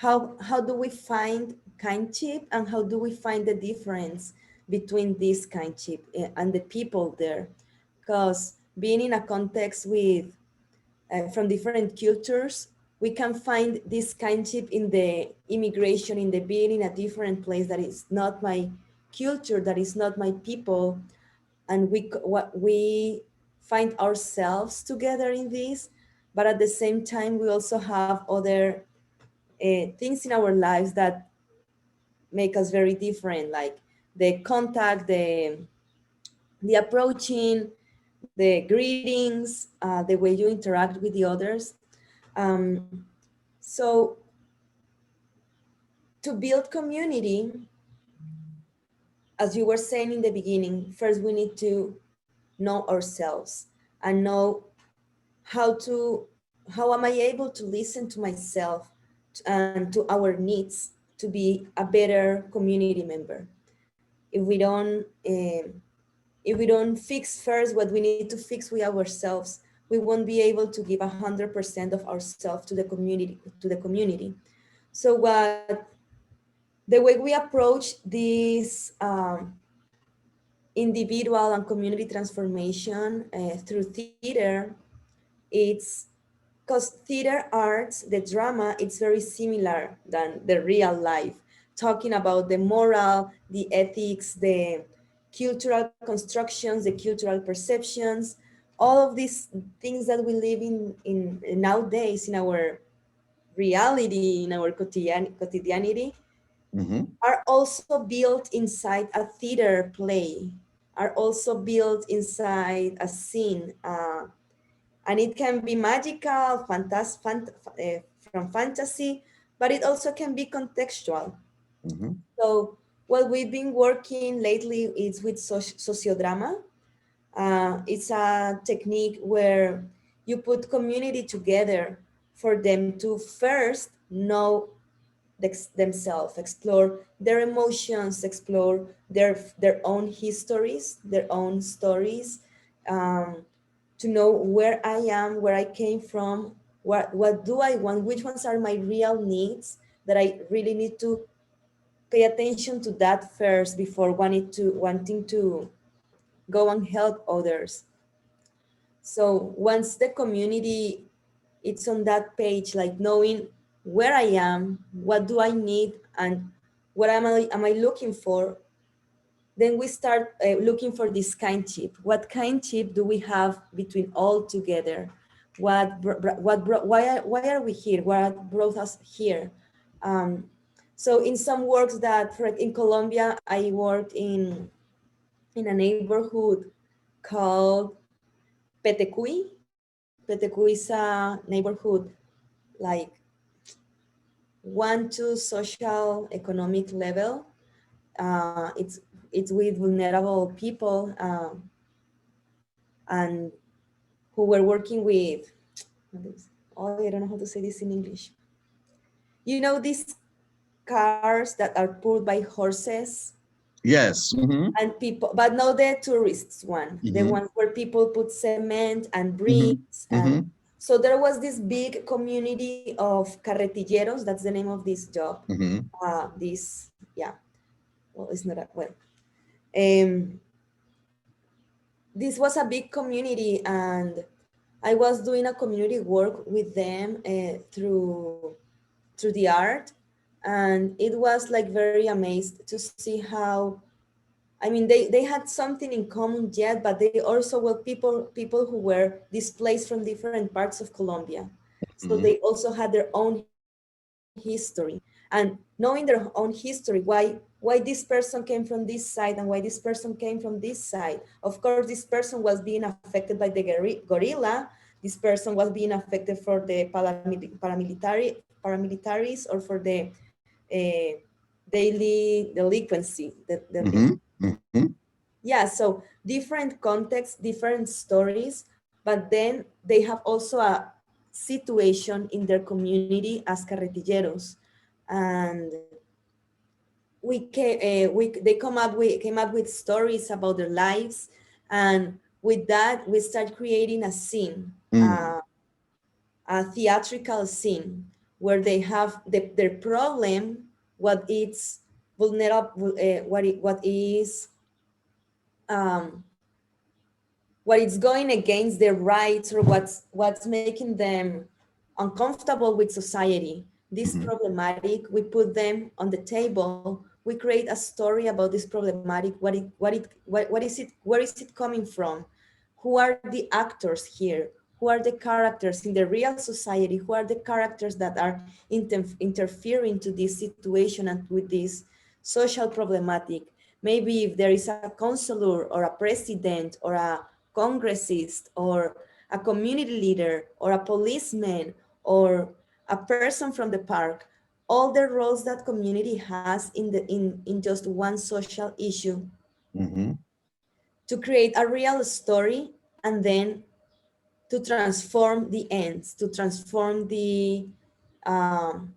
[SPEAKER 5] do we find kinship, and how do we find the difference between this kinship and the people there, because being in a context with from different cultures, we can find this kinship in the immigration, in the being in a different place that is not my culture, that is not my people, and we find ourselves together in this. But at the same time, we also have other things in our lives that make us very different, like the contact, the approaching, the greetings, the way you interact with the others. So to build community, as you were saying in the beginning, first we need to know ourselves and know how am I able to listen to myself and to our needs to be a better community member. If we don't fix first what we need to fix with ourselves, we won't be able to give 100% of ourselves to the community. So the way we approach this individual and community transformation through theater, it's because theater arts, the drama, it's very similar than the real life, talking about the moral, the ethics, the cultural constructions, the cultural perceptions, all of these things that we live in nowadays in our reality, in our cotidianity, are also built inside a theater play, are also built inside a scene. And it can be magical, from fantasy, but it also can be contextual. So what we've been working lately is with sociodrama. It's a technique where you put community together for them to first know themselves, explore their emotions, explore their own histories, their own stories, um, to know where I am, where I came from, what do I want, which ones are my real needs that I really need to pay attention to that first before wanting to go and help others. So once the community it's on that page, like knowing where I am, what do I need, and what am I looking for, then we start looking for this kinship. What kinship do we have between all together? Why are we here? What brought us here? Um, so in some works that, in Colombia, I worked in a neighborhood called Petecuy. Petecuy is a neighborhood like 1 to social economic level. It's with vulnerable people, and who were working with, oh, I don't know how to say this in English. You know these cars that are pulled by horses?
[SPEAKER 2] Yes.
[SPEAKER 5] And people, but not the tourists one, the ones where people put cement and bricks. And so there was this big community of carretilleros, that's the name of this job. This, yeah, well, it's not a, well. This was a big community, and I was doing a community work with them through the art, and it was like very amazed to see how, I mean, they had something in common yet, but they also were people who were displaced from different parts of Colombia. So they also had their own history, and knowing their own history, why this person came from this side and why this person came from this side. Of course, this person was being affected by the gorilla. This person was being affected for the paramilitaries or for the daily delinquency. Yeah, so different contexts, different stories, but then they have also a situation in their community as carretilleros, and they came up with stories about their lives, and with that we start creating a scene, a theatrical scene where they have their problem, what it's vulnerable, what is um, what is going against their rights or what's making them uncomfortable with society. This
[SPEAKER 2] Mhm.
[SPEAKER 5] problematic, we put them on the table. We create a story about this problematic. What is it? Where is it coming from? Who are the actors here? Who are the characters in the real society? Who are the characters that are interfering to this situation and with this social problematic? Maybe if there is a counselor or a president or a congressist or a community leader or a policeman or a person from the park, all the roles that community has in just one social issue,
[SPEAKER 2] Mhm.
[SPEAKER 5] to create a real story and then to transform the ends, to transform um,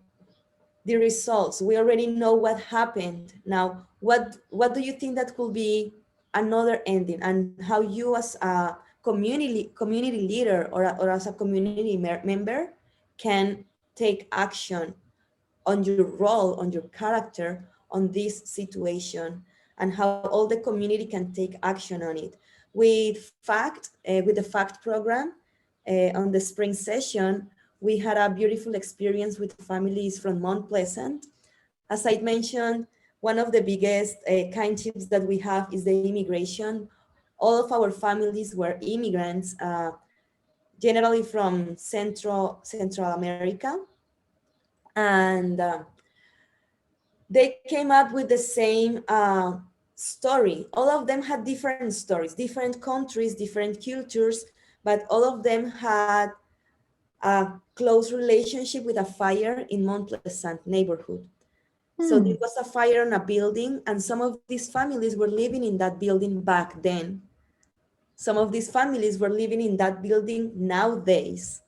[SPEAKER 5] the results. We already know what happened. Now, what do you think that could be another ending, and how you as a community leader or as a community member can take action on your role, on your character, on this situation, and how all the community can take action on it. With the FACT program, on the spring session, we had a beautiful experience with families from Mount Pleasant. As I mentioned, one of the biggest kindships that we have is the immigration. All of our families were immigrants, generally from Central America, and they came up with the same story. All of them had different stories, different countries, different cultures, but all of them had a close relationship with a fire in Mount Pleasant neighborhood. So there was a fire on a building, and some of these families were living in that building back then. Some of these families were living in that building nowadays.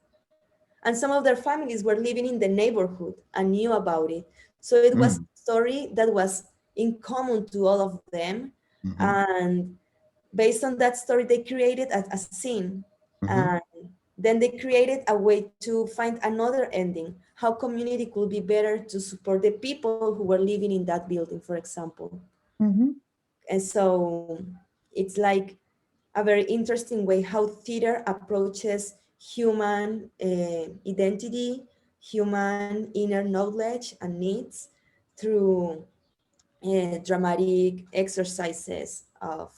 [SPEAKER 5] And some of their families were living in the neighborhood and knew about it. So it was
[SPEAKER 2] Mm.
[SPEAKER 5] a story that was in common to all of them.
[SPEAKER 2] Mhm.
[SPEAKER 5] And based on that story, they created a scene.
[SPEAKER 2] Mhm.
[SPEAKER 5] And then they created a way to find another ending, how community could be better to support the people who were living in that building, for example.
[SPEAKER 2] Mhm.
[SPEAKER 5] And so it's like a very interesting way how theater approaches human identity, human inner knowledge and needs through dramatic exercises of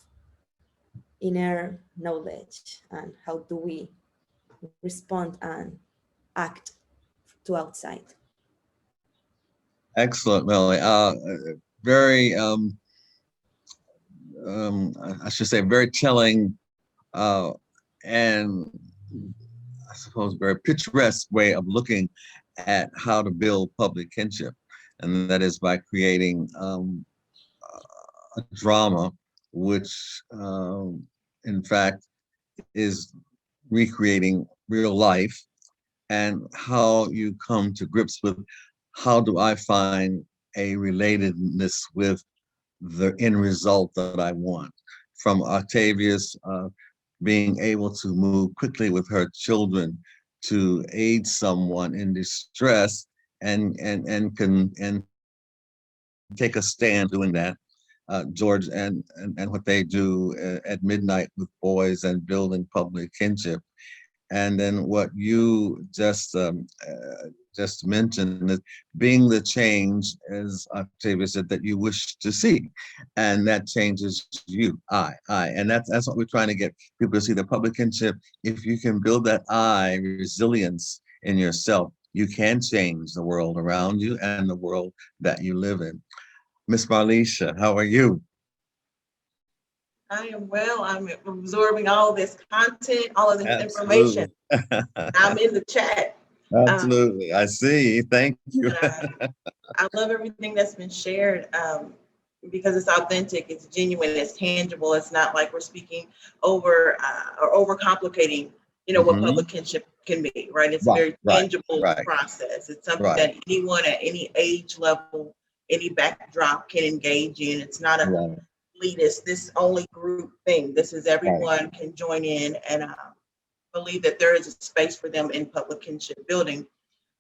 [SPEAKER 5] inner knowledge, and how do we respond and act to outside.
[SPEAKER 2] Excellent, Melanie. Very, I should say, very telling, uh, and I suppose very picturesque way of looking at how to build public kinship, and that is by creating a drama, which, in fact, is recreating real life, and how you come to grips with how do I find a relatedness with the end result that I want. From Octavia's being able to move quickly with her children to aid someone in distress and take a stand doing that. George and what they do at midnight with boys and building public kinship. And then what you just mentioned is being the change, as Octavia said, that you wish to see, and that changes you, and that's what we're trying to get people to see. The public kinship. If you can build that I resilience in yourself, you can change the world around you and the world that you live in. Miss Marlisha, how are you?
[SPEAKER 4] I am well. I'm absorbing all this content, all of this information.
[SPEAKER 2] Absolutely.
[SPEAKER 4] I'm in the chat.
[SPEAKER 2] Absolutely. I see. Thank you.
[SPEAKER 4] I love everything that's been shared, because it's authentic, it's genuine, it's tangible. It's not like we're speaking over or overcomplicating, what
[SPEAKER 2] Mhm.
[SPEAKER 4] public kinship can be, right? It's a
[SPEAKER 2] Right,
[SPEAKER 4] very
[SPEAKER 2] right,
[SPEAKER 4] tangible
[SPEAKER 2] right,
[SPEAKER 4] process. It's something
[SPEAKER 2] right,
[SPEAKER 4] that anyone at any age level, any backdrop can engage in. It's not a
[SPEAKER 2] right,
[SPEAKER 4] elitist, this only group thing. This is
[SPEAKER 2] right.
[SPEAKER 4] everyone can join in and believe that there is a space for them in public kinship building.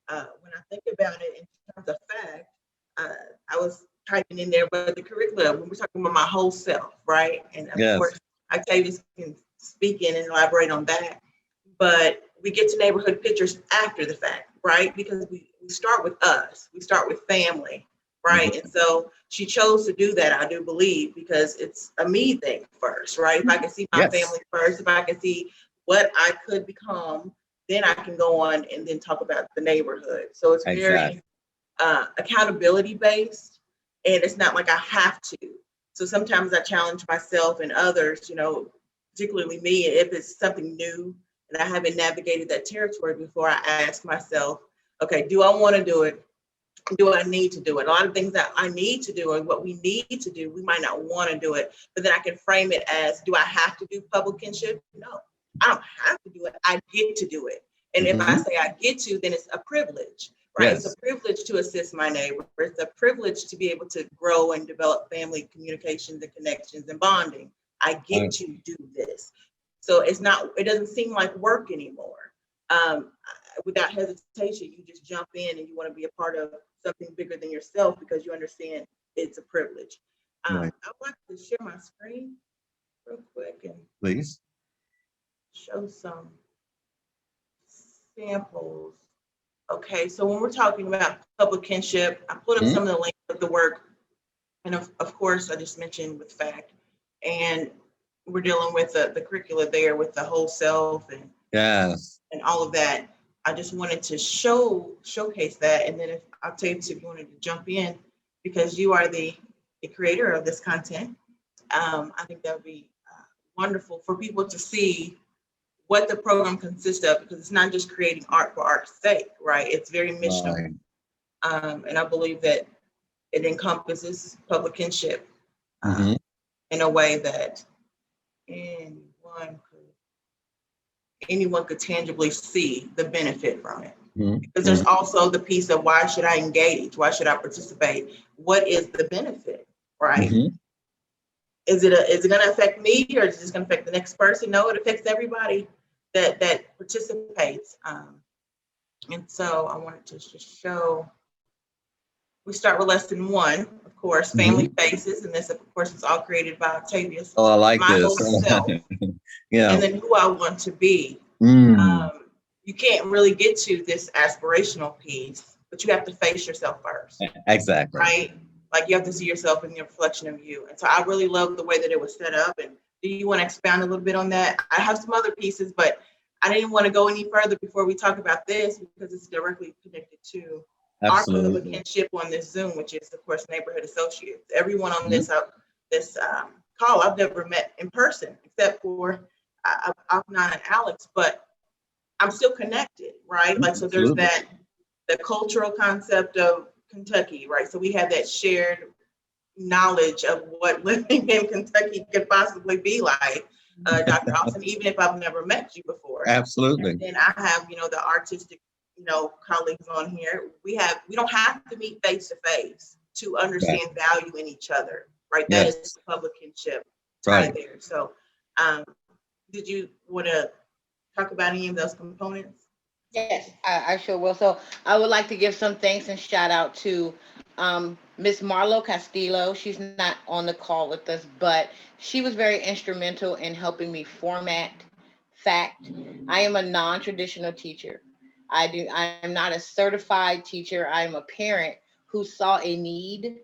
[SPEAKER 4] When I think about it in terms of fact, uh, I was typing in there, but the curriculum, when we're talking about my whole self, right? And of
[SPEAKER 2] Yes.
[SPEAKER 4] course, Octavius can speak in and elaborate on that. But we get to neighborhood pictures after the fact, right? Because we start with us, we start with family, right? And so she chose to do that, I do believe, because it's a me thing first, right? If I can see my
[SPEAKER 2] Yes.
[SPEAKER 4] family first, if I can see what I could become, then I can go on and then talk about the neighborhood. So it's very accountability based, and it's not like I have to. So sometimes I challenge myself and others, you know, particularly me, if it's something new and I haven't navigated that territory before, I ask myself, okay, do I want to do it? Do I need to do it? A lot of things that I need to do and what we need to do, we might not want to do it, but then I can frame it as, do I have to do public kinship? No, I don't have to do it. I get to do it. And if I say I get to, then it's a privilege, right?
[SPEAKER 2] Yes.
[SPEAKER 4] It's a privilege to assist my neighbor. It's a privilege to be able to grow and develop family communications and connections and bonding. I get to do this. So it's not, it doesn't seem like work anymore. Without hesitation, you just jump in and you want to be a part of something bigger than yourself because you understand it's a privilege.
[SPEAKER 2] Right.
[SPEAKER 4] I'd like to share my screen real quick and
[SPEAKER 2] Please.
[SPEAKER 4] show some samples. Okay, so when we're talking about public kinship, I put up some of the links of the work. And of course, I just mentioned with FACT. And we're dealing with the curricula there with the whole self and
[SPEAKER 2] Yes.
[SPEAKER 4] and all of that. I just wanted to showcase that. And then if Octavius, if you wanted to jump in, because you are the creator of this content, I think that would be wonderful for people to see what the program consists of, because it's not just creating art for art's sake, right? It's very missional. And I believe that it encompasses public kinship in a way that anyone could tangibly see the benefit from it. Because there's also the piece of, why should I engage? Why should I participate? What is the benefit, right? Is it going to affect me, or is it just going to affect the next person? No, it affects everybody that participates. And so I wanted to just show. We start with lesson 1, of course, family faces, and this, of course, is all created by Octavius.
[SPEAKER 2] Oh, I like
[SPEAKER 4] my
[SPEAKER 2] this.
[SPEAKER 4] whole self,
[SPEAKER 2] Yeah.
[SPEAKER 4] and then who I want to be. You can't really get to this aspirational piece, but you have to face yourself first.
[SPEAKER 2] Exactly.
[SPEAKER 4] Right? Like, you have to see yourself in the reflection of you. And so I really love the way that it was set up. And do you want to expound a little bit on that? I have some other pieces, but I didn't want to go any further before we talk about this, because it's directly connected to our public kinship on this Zoom, which is, of course, Neighborhood Associates. Everyone on this call I've never met in person, except for Afnan and Alex, but I'm still connected, right? Like, so there's the cultural concept of Kentucky, right? So we have that shared knowledge of what living in Kentucky could possibly be like, Dr. Austin, even if I've never met you before.
[SPEAKER 2] Absolutely.
[SPEAKER 4] And then I have, the artistic, colleagues on here. We don't have to meet face to face to understand value in each other, right? That is the public kinship right there. So, did you want to talk about any of those components?
[SPEAKER 6] Yes, I sure will. So I would like to give some thanks and shout out to Miss Marlo Castillo. She's not on the call with us, but she was very instrumental in helping me format FACT. I am a non-traditional teacher. I am not a certified teacher. I'm a parent who saw a need,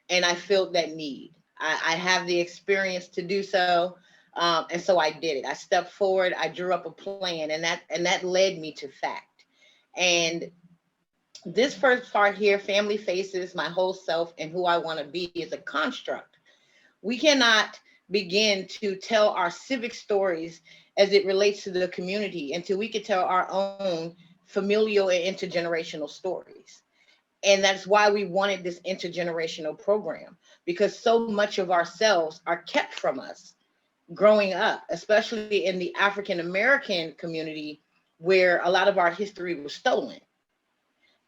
[SPEAKER 6] and I filled that need. I have the experience to do so. And so I did it. I stepped forward. I drew up a plan, and that led me to FACT. And this first part here, family faces, my whole self, and who I want to be, is a construct. We cannot begin to tell our civic stories as it relates to the community until we can tell our own familial and intergenerational stories. And that's why we wanted this intergenerational program, because so much of ourselves are kept from us growing up, especially in the African American community, where a lot of our history was stolen.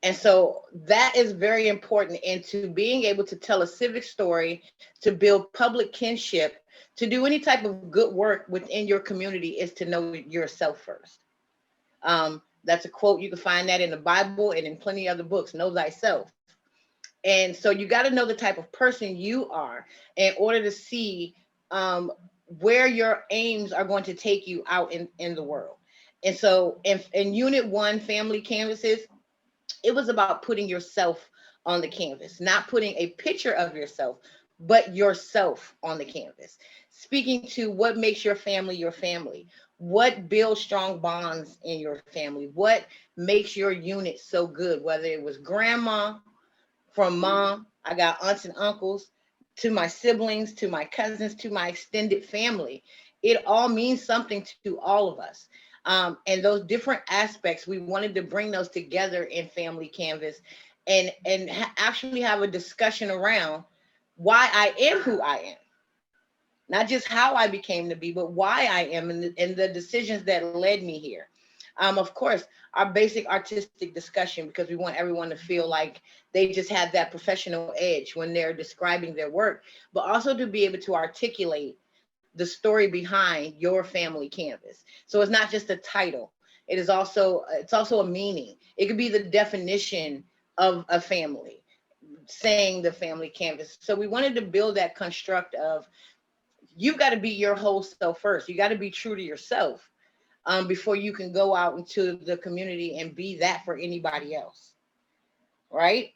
[SPEAKER 6] And so that is very important into being able to tell a civic story, to build public kinship, to do any type of good work within your community, is to know yourself first. That's a quote. You can find that in the Bible and in plenty of other books, know thyself. And so you got to know the type of person you are in order to see where your aims are going to take you out in the world. And so in Unit 1, Family Canvases, it was about putting yourself on the canvas, not putting a picture of yourself, but yourself on the canvas. Speaking to what makes your family, what builds strong bonds in your family, what makes your unit so good, whether it was grandma, from mom, I got aunts and uncles, to my siblings, to my cousins, to my extended family. It all means something to all of us. And those different aspects, we wanted to bring those together in Family Canvas and actually have a discussion around why I am who I am. Not just how I became to be, but why I am and the decisions that led me here. Of course, our basic artistic discussion, because we want everyone to feel like they just have that professional edge when they're describing their work, but also to be able to articulate the story behind your family canvas. So it's not just a title. It's also a meaning. It could be the definition of a family, saying the family canvas. So we wanted to build that construct of you got to be your whole self first. You got to be true to yourself before you can go out into the community and be that for anybody else, right?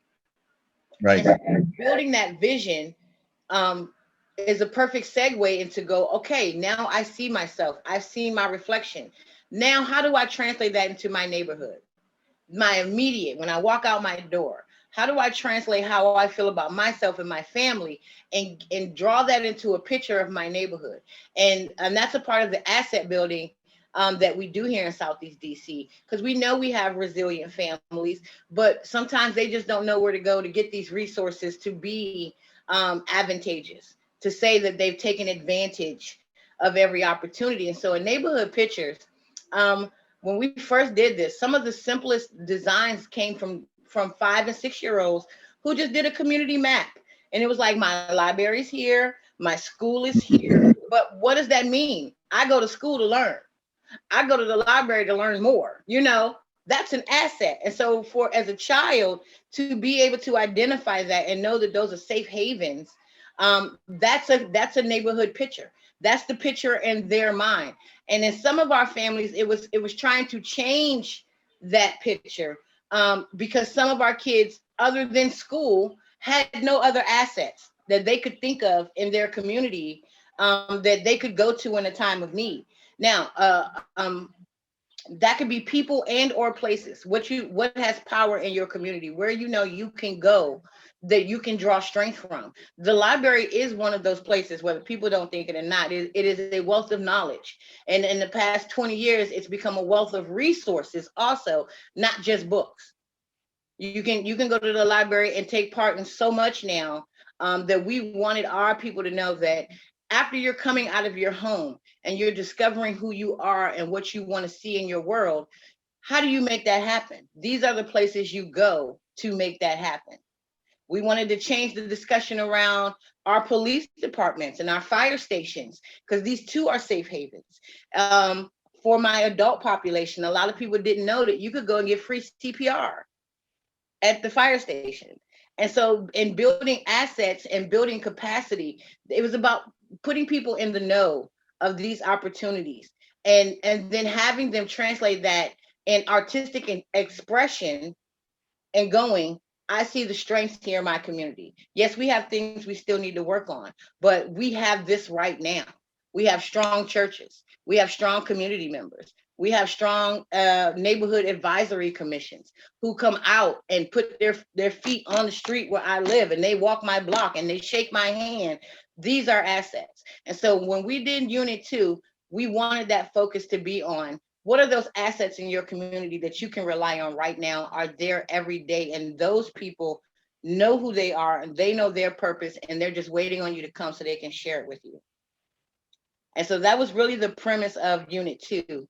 [SPEAKER 2] Right.
[SPEAKER 6] And so building that vision is a perfect segue into go, okay, now I see myself. I've seen my reflection. Now, how do I translate that into my neighborhood? My immediate, when I walk out my door, how do I translate how I feel about myself and my family and draw that into a picture of my neighborhood? And that's a part of the asset building that we do here in Southeast DC, because we know we have resilient families, but sometimes they just don't know where to go to get these resources to be advantageous, to say that they've taken advantage of every opportunity. And so in neighborhood pictures, when we first did this, some of the simplest designs came from 5 and 6 year olds who just did a community map. And it was like, my library's here, my school is here. But what does that mean? I go to school to learn. I go to the library to learn more. That's an asset. And so for as a child to be able to identify that and know that those are safe havens, that's a neighborhood picture. That's the picture in their mind. And in some of our families, it was trying to change that picture because some of our kids, other than school, had no other assets that they could think of in their community that they could go to in a time of need. Now, that could be people and or places. What has power in your community, where you can go, that you can draw strength from. The library is one of those places, whether people don't think it or not. It is a wealth of knowledge, and in the past 20 years, it's become a wealth of resources, also not just books. You can go to the library and take part in so much now, that we wanted our people to know that after you're coming out of your home and you're discovering who you are and what you want to see in your world, how do you make that happen? These are the places you go to make that happen. We wanted to change the discussion around our police departments and our fire stations, because these too are safe havens. For my adult population, a lot of people didn't know that you could go and get free CPR at the fire station. And so in building assets and building capacity, it was about putting people in the know of these opportunities and then having them translate that in artistic expression and going, I see the strengths here in my community. Yes, we have things we still need to work on, but we have this right now. We have strong churches. We have strong community members. We have strong neighborhood advisory commissions who come out and put their feet on the street where I live, and they walk my block and they shake my hand. These are assets. And so when we did Unit 2, we wanted that focus to be on what are those assets in your community that you can rely on right now, are there every day, and those people know who they are and they know their purpose, and they're just waiting on you to come so they can share it with you. And so that was really the premise of Unit 2.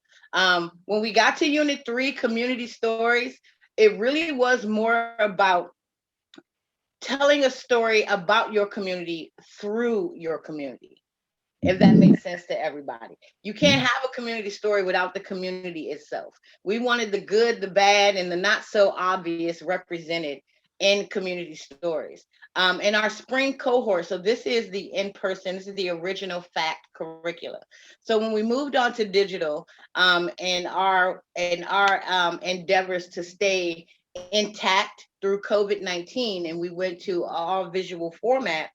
[SPEAKER 6] When we got to Unit 3, community stories, it really was more about telling a story about your community through your community, if that makes sense to everybody. You can't have a community story without the community itself. We wanted the good, the bad, and the not so obvious represented in community stories. In our spring cohort, so this is the in-person, this is the original FACT curricula. So when we moved on to digital, and our endeavors to stay intact through COVID-19, and we went to all visual format,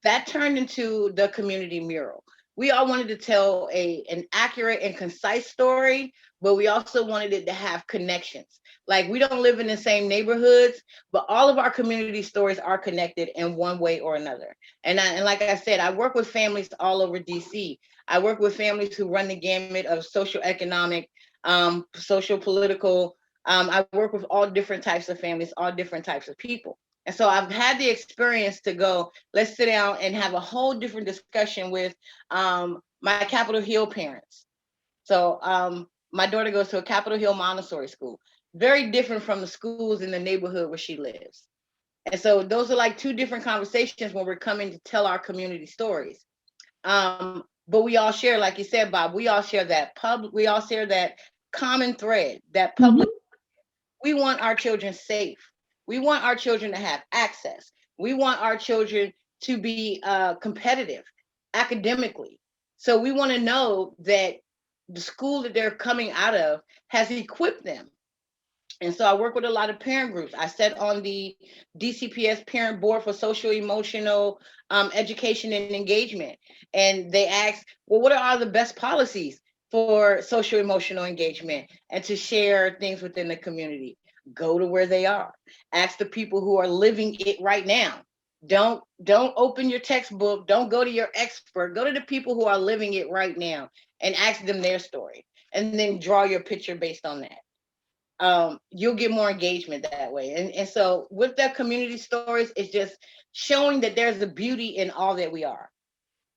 [SPEAKER 6] that turned into the community mural. We all wanted to tell an accurate and concise story, but we also wanted it to have connections. Like, we don't live in the same neighborhoods, but all of our community stories are connected in one way or another. And like I said, I work with families all over DC. I work with families who run the gamut of social, economic, social, political. I work with all different types of families, all different types of people. And so I've had the experience to go, let's sit down and have a whole different discussion with my Capitol Hill parents. So my daughter goes to a Capitol Hill Montessori school, very different from the schools in the neighborhood where she lives. And so those are like two different conversations when we're coming to tell our community stories. But we all share, like you said, Bob, we all share that common thread, that public. We want our children safe. We want our children to have access. We want our children to be competitive academically. So we want to know that the school that they're coming out of has equipped them. And so I work with a lot of parent groups. I sat on the DCPS Parent Board for Social Emotional Education and Engagement. And they asked, well, what are the best policies for social emotional engagement and to share things within the community? Go to where they are. Ask the people who are living it right now. Don't open your textbook. Don't go to your expert. Go to the people who are living it right now and ask them their story. And then draw your picture based on that. You'll get more engagement that way. And so with the community stories, it's just showing that there's a beauty in all that we are,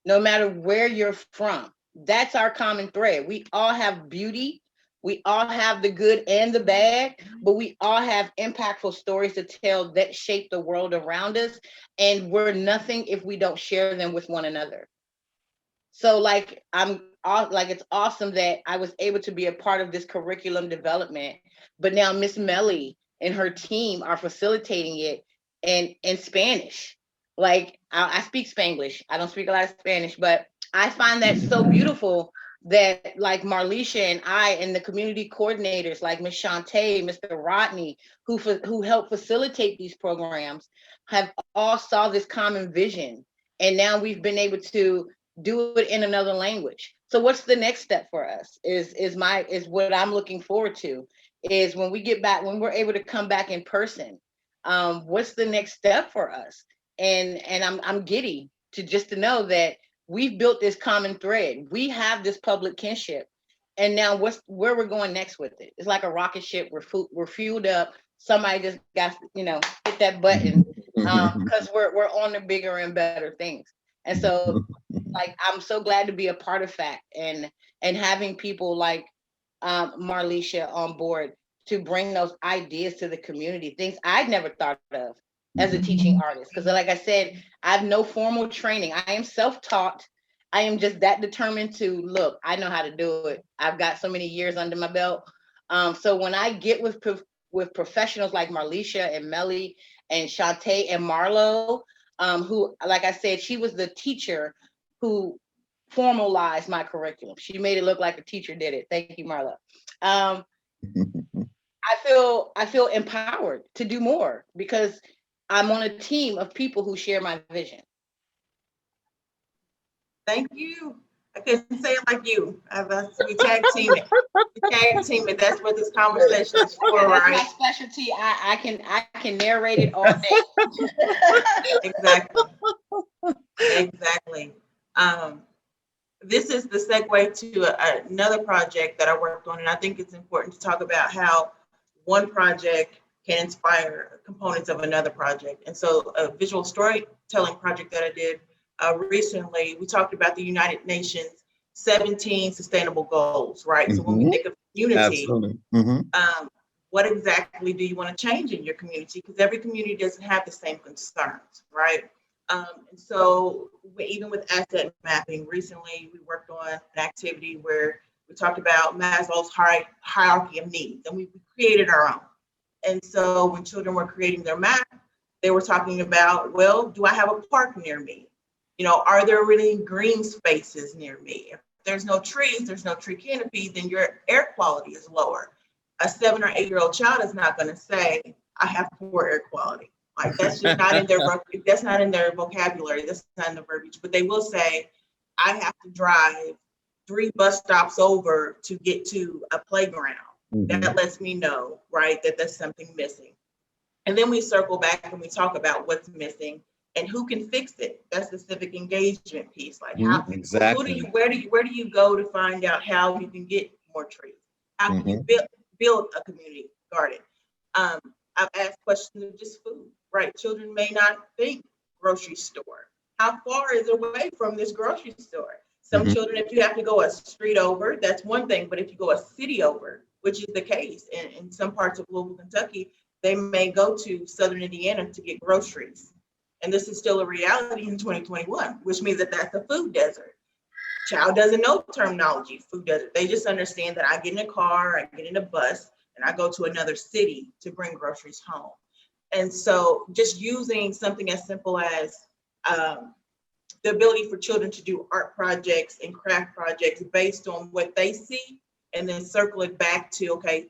[SPEAKER 6] no matter where you're from. That's our common thread. We all have beauty. We all have the good and the bad, but we all have impactful stories to tell that shape the world around us. And we're nothing if we don't share them with one another. So like it's awesome that I was able to be a part of this curriculum development, but now Miss Melly and her team are facilitating it in Spanish. Like I speak Spanglish. I don't speak a lot of Spanish, but I find that so beautiful that like Marlisha and I and the community coordinators like Ms. Shantae, Mr. Rodney, who help facilitate these programs, have all saw this common vision. And now we've been able to do it in another language. So what's the next step for us is what I'm looking forward to is when we get back, when we're able to come back in person, what's the next step for us? And I'm giddy to know that we've built this common thread. We have this public kinship. And now where we're going next with it? It's like a rocket ship. We're fueled up. Somebody just got, hit that button because we're on the bigger and better things. And so like, I'm so glad to be a part of FACT and having people like Marlisha on board to bring those ideas to the community, things I'd never thought of as a teaching artist. Because like I said, I have no formal training. I am self-taught. I am just that determined to look, I know how to do it. I've got so many years under my belt. So when I get with professionals like Marlisha and Melly and Shantae and Marlo, who, like I said, she was the teacher who formalized my curriculum. She made it look like a teacher did it. Thank you, Marla. I feel empowered to do more because I'm on a team of people who share my vision.
[SPEAKER 4] Thank you. I couldn't say it like you. We tag team it. We tag team it. That's what this conversation is for, right?
[SPEAKER 6] That's my specialty. I can narrate it all day.
[SPEAKER 4] Exactly. This is the segue to another project that I worked on, and I think it's important to talk about how one project can inspire components of another project. And so a visual storytelling project that I did recently, we talked about the United Nations 17 sustainable goals, right? So when we think of community, what exactly do you want to change in your community? Because every community doesn't have the same concerns, right? And so even with asset mapping, recently we worked on an activity where we talked about Maslow's hierarchy of needs, and we created our own. And so when children were creating their map, they were talking about, well, do I have a park near me? You know, are there really green spaces near me? If there's no trees, there's no tree canopy, then your air quality is lower. A 7 or 8-year-old child is not going to say, I have poor air quality. Like that's just not in their that's not in their vocabulary. That's not in the verbiage. But they will say, I have to drive 3 bus stops over to get to a playground.
[SPEAKER 2] Mhm.
[SPEAKER 4] That lets me know, right, that there's something missing. And then we circle back and we talk about what's missing and who can fix it. That's the civic engagement piece. Like how
[SPEAKER 2] Exactly.
[SPEAKER 4] where do you go to find out how you can get more trees? How can you build a community garden? I've asked questions of just food, right? Children may not think grocery store. How far is away from this grocery store? Some children, if you have to go a street over, that's one thing. But if you go a city over, which is the case in some parts of Louisville, Kentucky, they may go to Southern Indiana to get groceries. And this is still a reality in 2021, which means that that's a food desert. Child doesn't know terminology, food desert. They just understand that I get in a car, I get in a bus, and I go to another city to bring groceries home. And so just using something as simple as the ability for children to do art projects and craft projects based on what they see, and then circle it back to, okay,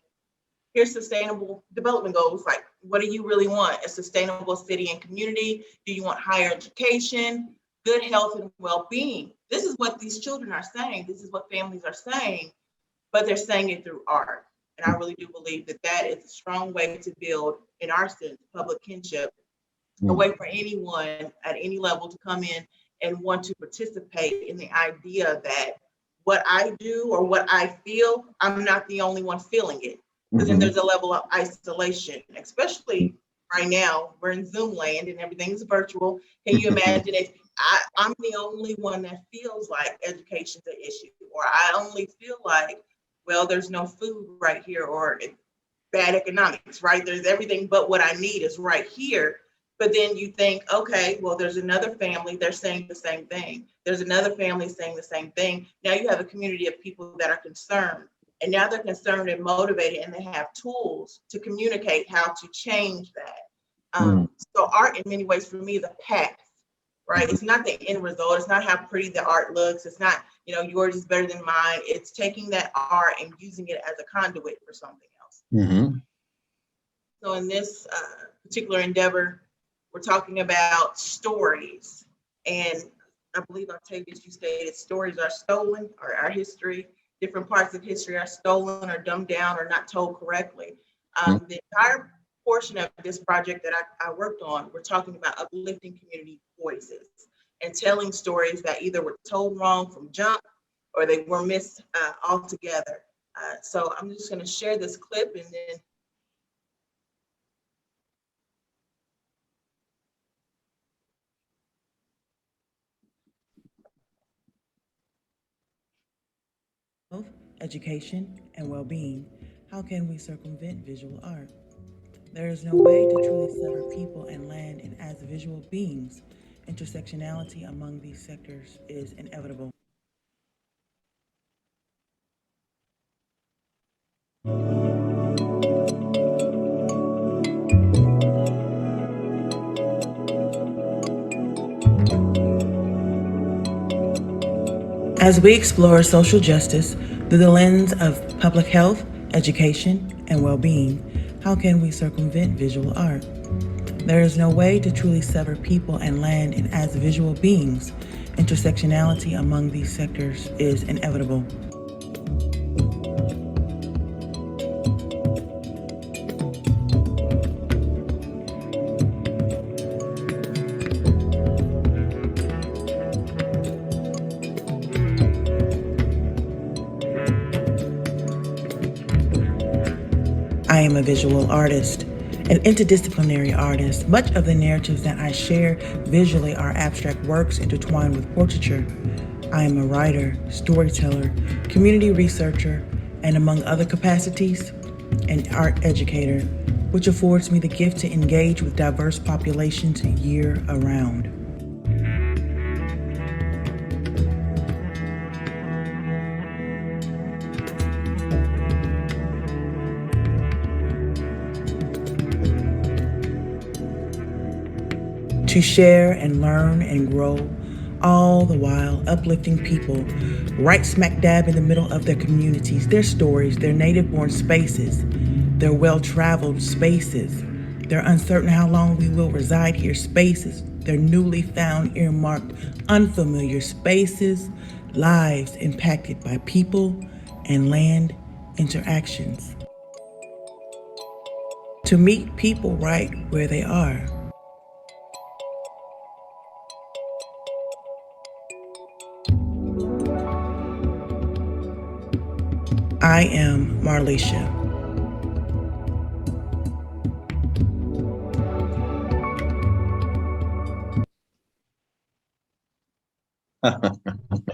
[SPEAKER 4] here's sustainable development goals. Like, what do you really want? A sustainable city and community? Do you want higher education, good health and well-being? This is what these children are saying. This is what families are saying, but they're saying it through art. And I really do believe that that is a strong way to build, in our sense, public kinship, a way for anyone at any level to come in and want to participate in the idea that what I do or what I feel, I'm not the only one feeling it. Because then there's a level of isolation, especially right now. We're in Zoom land and everything's virtual. Can you imagine if I'm the only one that feels like education's an issue, or I only feel like, well, there's no food right here, or bad economics, right? There's everything but what I need is right here. But then you think, okay, well, there's another family, they're saying the same thing. There's another family saying the same thing. Now you have a community of people that are concerned. And now they're concerned and motivated, and they have tools to communicate how to change that. So art, in many ways, for me, is a path, right? It's not the end result. It's not how pretty the art looks. It's not, you know, yours is better than mine. It's taking that art and using it as a conduit for something else. So in this particular endeavor, we're talking about stories. And I believe, Octavius, you stated stories are stolen, or our history. Different parts of history are stolen or dumbed down or not told correctly. The entire portion of this project that I worked on, we're talking about uplifting community voices and telling stories that either were told wrong from jump or they were missed altogether. So I'm just going to share this clip and then
[SPEAKER 7] Health, education, and well-being, how can we circumvent visual art? There is no way to truly sever people and land, and as visual beings, intersectionality among these sectors is inevitable. As we explore social justice through the lens of public health, education, and well-being, how can we circumvent visual art? There is no way to truly sever people and land, and as visual beings, intersectionality among these sectors is inevitable. I am a visual artist, an interdisciplinary artist. Much of the narratives that I share visually are abstract works intertwined with portraiture. I am a writer, storyteller, community researcher, and among other capacities, an art educator, which affords me the gift to engage with diverse populations year-round. to share and learn and grow, all the while uplifting people right smack dab in the middle of their communities, their stories, their native-born spaces, their well-traveled spaces, their uncertain how long we will reside here spaces, their newly found earmarked unfamiliar spaces, lives impacted by people and land interactions. To meet people right where they are. I am Marlisha.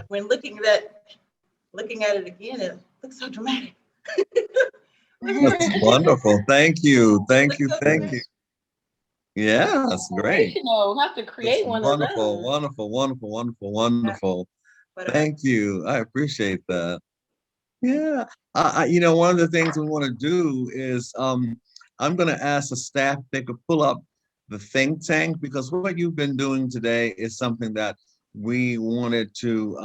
[SPEAKER 4] When looking at it again, it looks so dramatic.
[SPEAKER 2] That's wonderful. Thank you. Thank you.
[SPEAKER 4] Looks so
[SPEAKER 2] Thank
[SPEAKER 4] dramatic.
[SPEAKER 2] you. Yeah, that's great.
[SPEAKER 6] Inspirational. Have to
[SPEAKER 2] That's
[SPEAKER 6] create one of
[SPEAKER 2] wonderful,
[SPEAKER 6] those.
[SPEAKER 2] wonderful, wonderful, wonderful, wonderful.
[SPEAKER 4] But
[SPEAKER 2] Thank you. I appreciate that. Yeah. One of the things we want to do is I'm going to ask the staff if they could pull up the think tank, because what you've been doing today is something that we wanted to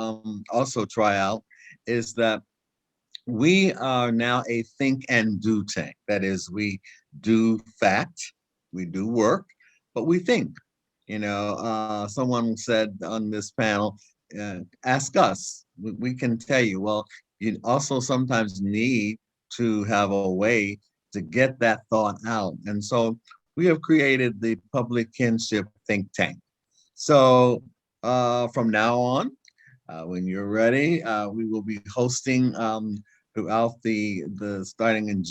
[SPEAKER 2] also try out, is that we are now a think and do tank. That is, we do fact, we do work, but we think. Someone said on this panel, ask us. We can tell you. Well, you also sometimes need to have a way to get that thought out. And so we have created the Public Kinship think tank. So from now on, when you're ready, we will be hosting throughout the starting in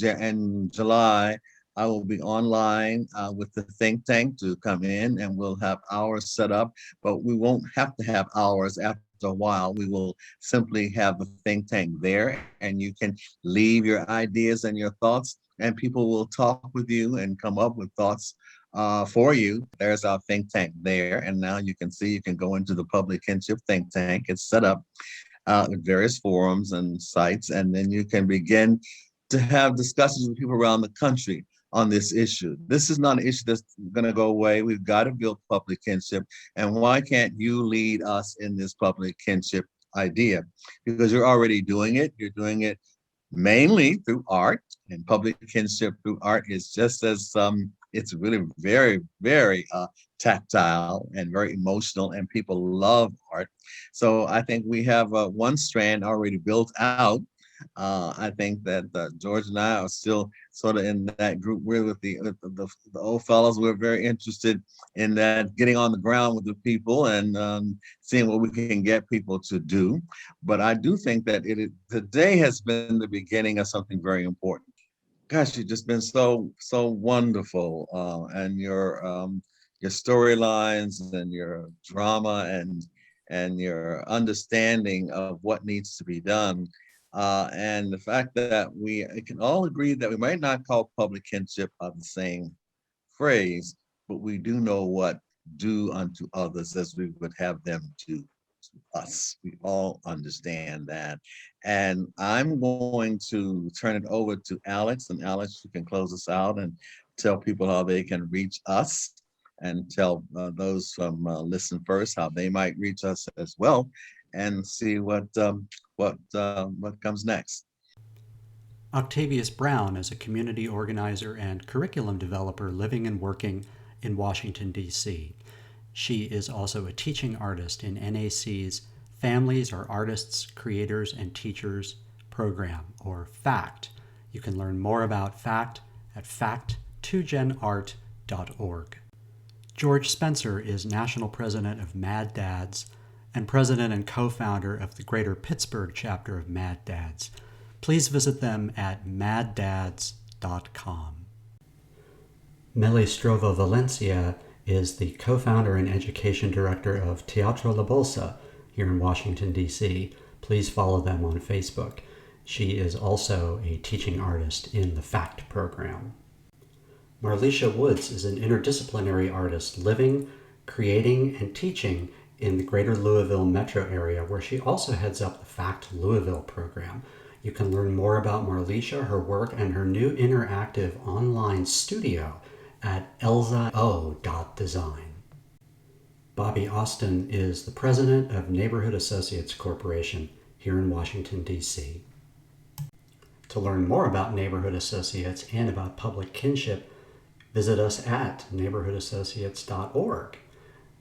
[SPEAKER 2] July. I will be online with the think tank to come in, and we'll have hours set up, but we won't have to have hours after a while. We will simply have the think tank there, and you can leave your ideas and your thoughts, and people will talk with you and come up with thoughts for you. There's our think tank there. And now you can see, you can go into the Public Kinship think tank. It's set up with various forums and sites, and then you can begin to have discussions with people around the country on this issue. This is not an issue that's going to go away. We've got to build public kinship. And why can't you lead us in this public kinship idea? Because you're already doing it. You're doing it mainly through art, and public kinship through art is just as it's really very, very tactile and very emotional, and people love art. So I think we have one strand already built out. I think that George and I are still sort of in that group. We're with the old fellows. We're very interested in that, getting on the ground with the people and seeing what we can get people to do. But I do think that today has been the beginning of something very important. Gosh, you've just been so wonderful, and your storylines and your drama and your understanding of what needs to be done. And the fact that we can all agree that we might not call public kinship the same phrase, but we do know what do unto others as we would have them do to us. We all understand that. And I'm going to turn it over to Alex. And Alex, you can close us out and tell people how they can reach us, and tell those from Listen First how they might reach us as well, and see what comes next.
[SPEAKER 1] Octavius Brown is a community organizer and curriculum developer living and working in Washington, D.C. She is also a teaching artist in NAC's Families Are Artists, Creators, and Teachers program, or FACT. You can learn more about FACT at fact2genart.org. George Spencer is national president of Mad Dads and president and co-founder of the Greater Pittsburgh chapter of Mad Dads. Please visit them at maddads.com. Meli Strovo Valencia is the co-founder and education director of Teatro La Bolsa here in Washington, D.C. Please follow them on Facebook. She is also a teaching artist in the FACT program. Marlisha Woods is an interdisciplinary artist living, creating, and teaching in the greater Louisville metro area, where she also heads up the FACT Louisville program. You can learn more about Marlisha, her work, and her new interactive online studio at elzao.design. Bobby Austin is the president of Neighborhood Associates Corporation here in Washington, D.C. To learn more about Neighborhood Associates and about Public Kinship, visit us at neighborhoodassociates.org.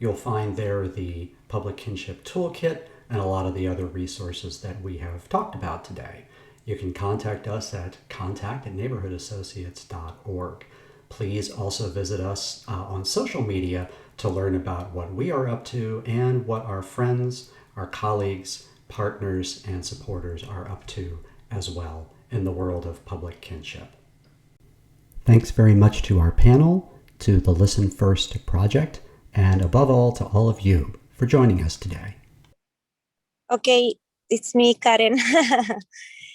[SPEAKER 1] You'll find there the Public Kinship Toolkit and a lot of the other resources that we have talked about today. You can contact us at contact@neighborhoodassociates.org. Please also visit us on social media to learn about what we are up to and what our friends, our colleagues, partners, and supporters are up to as well in the world of public kinship. Thanks very much to our panel, to the Listen First Project, and above all to all of you for joining us today.
[SPEAKER 8] Okay, it's me, Karen,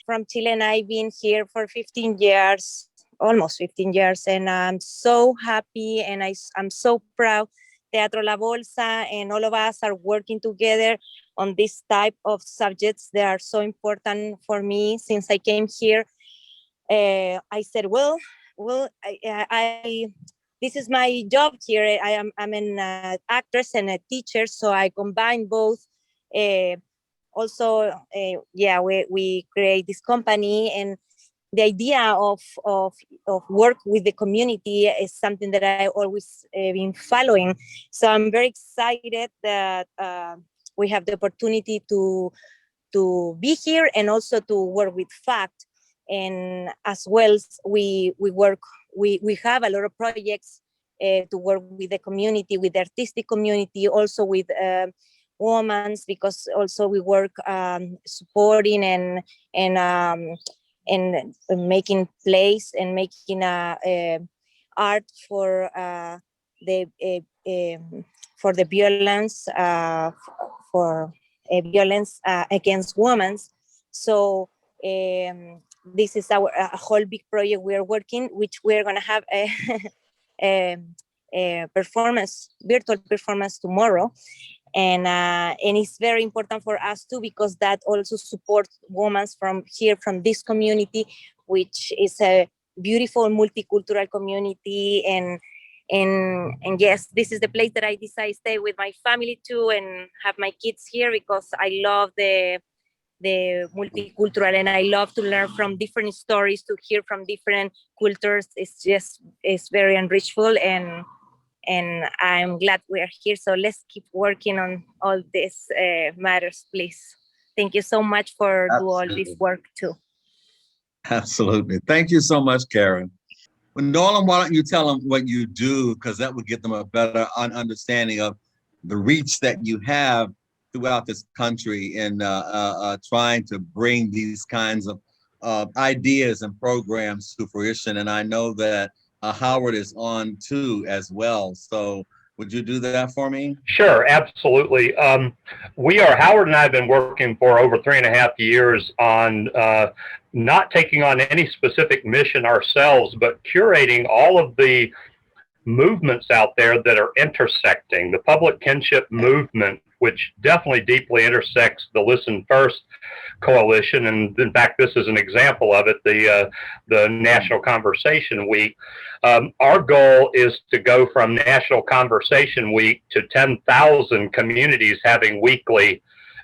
[SPEAKER 8] from Chile, and I've been here for 15 years, almost 15 years, and I'm so happy and I'm so proud. Teatro La Bolsa and all of us are working together on this type of subjects that are so important for me since I came here. I said, well, I this is my job here. I'm an actress and a teacher, so I combine both. We create this company, and the idea of work with the community is something that I always been following. So I'm very excited that we have the opportunity to be here and also to work with FACT. And as well, we have a lot of projects to work with the community, with the artistic community, also with women, because also we work supporting and making plays and making art for the violence violence against women. So this is our whole big project we are working, which we're going to have a performance, virtual performance tomorrow. And it's very important for us too, because that also supports women from here, from this community, which is a beautiful multicultural community. And yes, this is the place that I decided to stay with my family too, and have my kids here, because I love the multicultural, and I love to learn from different stories, to hear from different cultures. It's very enrichful, and I'm glad we are here. So let's keep working on all these matters, please. Thank you so much for doing all this work too.
[SPEAKER 2] Absolutely. Thank you so much, Karen. Well, Nolan, why don't you tell them what you do, because that would give them a better understanding of the reach that you have throughout this country in trying to bring these kinds of ideas and programs to fruition. And I know that Howard is on too as well. So would you do that for me?
[SPEAKER 9] Sure, absolutely. Howard and I have been working for over 3.5 years on not taking on any specific mission ourselves, but curating all of the movements out there that are intersecting. The public kinship movement, which definitely deeply intersects the Listen First Coalition, and in fact, this is an example of it, the National Conversation Week. Our goal is to go from National Conversation Week to 10,000 communities having weekly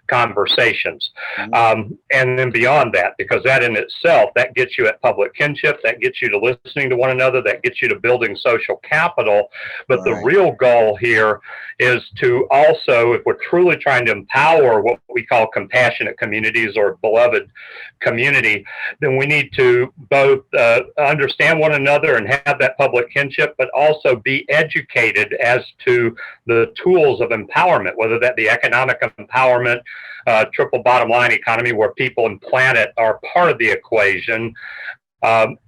[SPEAKER 9] conversations, and then beyond that, because that in itself, that gets you at public kinship, that gets you to listening to one another, that gets you to building social capital. But the real goal here is to also, if we're truly trying to empower what we call compassionate communities or beloved community, then we need to both understand one another and have that public kinship, but also be educated as to the tools of empowerment, whether that be economic empowerment, triple bottom line economy, where people and planet are part of the equation,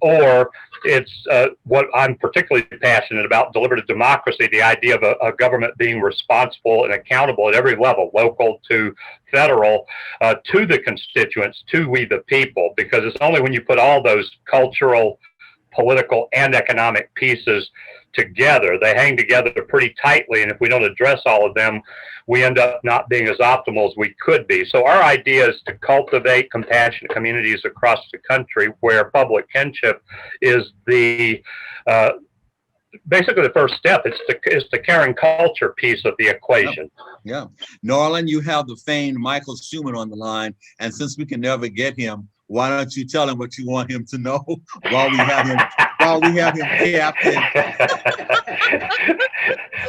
[SPEAKER 9] or it's what I'm particularly passionate about, deliberative democracy, the idea of a government being responsible and accountable at every level, local to federal, to the constituents, to we the people, because it's only when you put all those cultural, political, and economic pieces together, they hang together pretty tightly, and if we don't address all of them, we end up not being as optimal as we could be. So our idea is to cultivate compassionate communities across the country, where public kinship is the basically the first step. It's the caring culture piece of the equation.
[SPEAKER 2] Yeah. Norland, you have the famed Michael Schumann on the line. And since we can never get him, why don't you tell him what you want him to know while we have him capped in?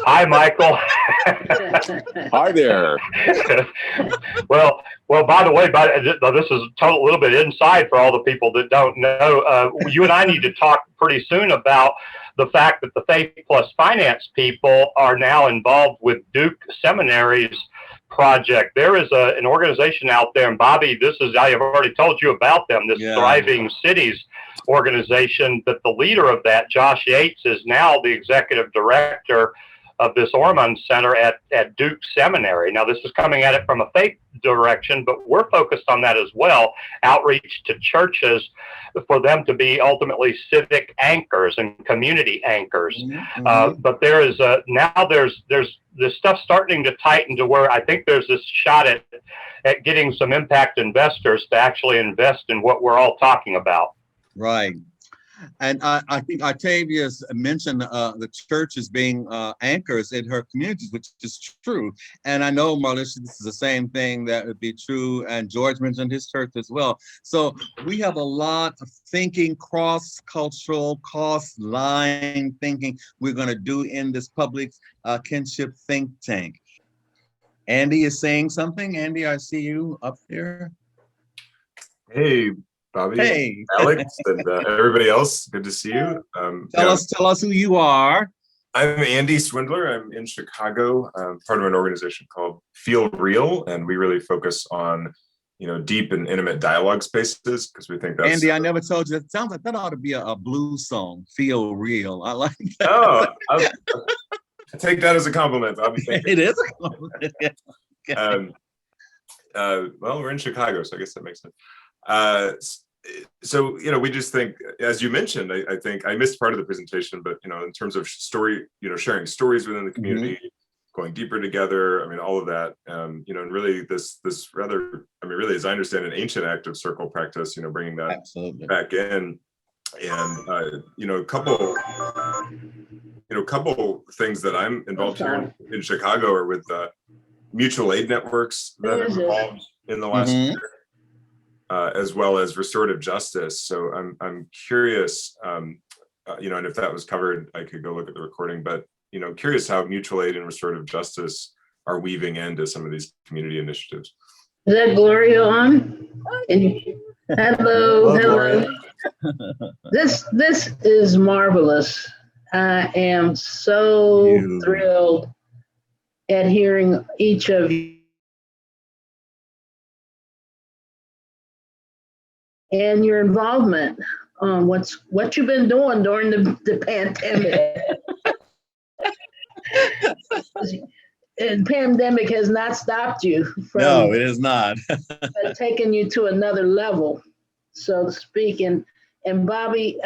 [SPEAKER 9] Hi, Michael.
[SPEAKER 10] Hi there.
[SPEAKER 9] Well, by the way, this is a little bit inside for all the people that don't know. You and I need to talk pretty soon about the fact that the Faith Plus Finance people are now involved with Duke Seminary's project. There is an organization out there, and Bobby, I have already told you about them, this Thriving Cities organization, that the leader of that, Josh Yates, is now the executive director of this Ormond Center at Duke Seminary. Now, this is coming at it from a faith direction, but we're focused on that as well, outreach to churches for them to be ultimately civic anchors and community anchors.
[SPEAKER 2] Mm-hmm.
[SPEAKER 9] But there is now there's this stuff starting to tighten to where I think there's this shot at getting some impact investors to actually invest in what we're all talking about.
[SPEAKER 2] Right. And I think Octavia's mentioned the church as being anchors in her communities, which is true. And I know, Marlisha, this is the same thing that would be true. And George mentioned his church as well. So we have a lot of thinking, cross-cultural, cross-line thinking we're going to do in this public kinship think tank. Andy is saying something. Andy, I see you up there.
[SPEAKER 10] Hey, Bobby,
[SPEAKER 2] hey,
[SPEAKER 10] Alex, and everybody else. Good to see you.
[SPEAKER 2] Tell us who you are.
[SPEAKER 10] I'm Andy Swindler. I'm in Chicago. I'm part of an organization called Feel Real, and we really focus on, deep and intimate dialogue spaces because we think that's.
[SPEAKER 2] Andy, I never told you. It sounds like that ought to be a blues song. Feel Real. I like that.
[SPEAKER 10] Oh, I take that as a compliment. I'll be thinking.
[SPEAKER 2] It is a compliment.
[SPEAKER 10] Okay. Well, we're in Chicago, so I guess that makes sense. So, we just think, as you mentioned, I think I missed part of the presentation, but, in terms of story, sharing stories within the community, going deeper together, all of that, and really this rather, really, as I understand, an ancient act of circle practice, bringing that
[SPEAKER 2] Absolutely
[SPEAKER 10] back in. And, a couple things that I'm involved here in Chicago are with mutual aid networks that have evolved in the last year. As well as restorative justice. So I'm curious, and if that was covered, I could go look at the recording, but, curious how mutual aid and restorative justice are weaving into some of these community initiatives.
[SPEAKER 11] Is that Gloria on? Hello. This is marvelous. I am so thrilled at hearing each of you. And your involvement on what you've been doing during the pandemic. And pandemic has not stopped you from.
[SPEAKER 2] No, it is not.
[SPEAKER 11] Taking you to another level, so to speak. And Bobby,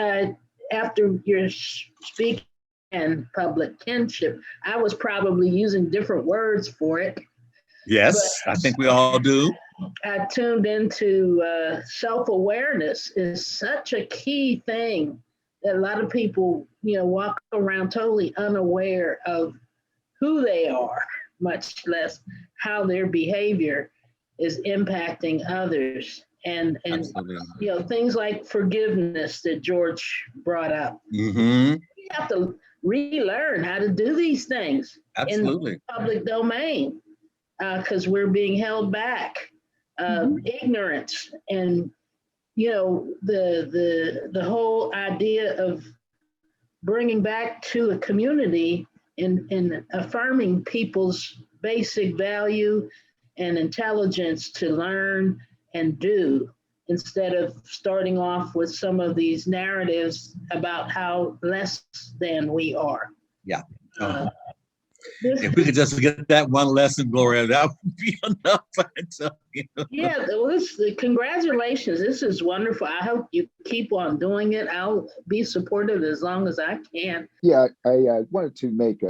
[SPEAKER 11] after your speaking in public kinship, I was probably using different words for it.
[SPEAKER 2] Yes, I think we all do.
[SPEAKER 11] I tuned into self-awareness is such a key thing that a lot of people, walk around totally unaware of who they are, much less how their behavior is impacting others. And things like forgiveness that George brought up.
[SPEAKER 2] Mm-hmm.
[SPEAKER 11] We have to relearn how to do these things in the public domain because we're being held back. Ignorance and the whole idea of bringing back to a community and affirming people's basic value and intelligence to learn and do, instead of starting off with some of these narratives about how less than we are.
[SPEAKER 2] Yeah. If we could just get that one lesson, Gloria, that would be enough.
[SPEAKER 11] Yeah, congratulations. This is wonderful. I hope you keep on doing it. I'll be supportive as long as I can.
[SPEAKER 3] Yeah, I wanted to make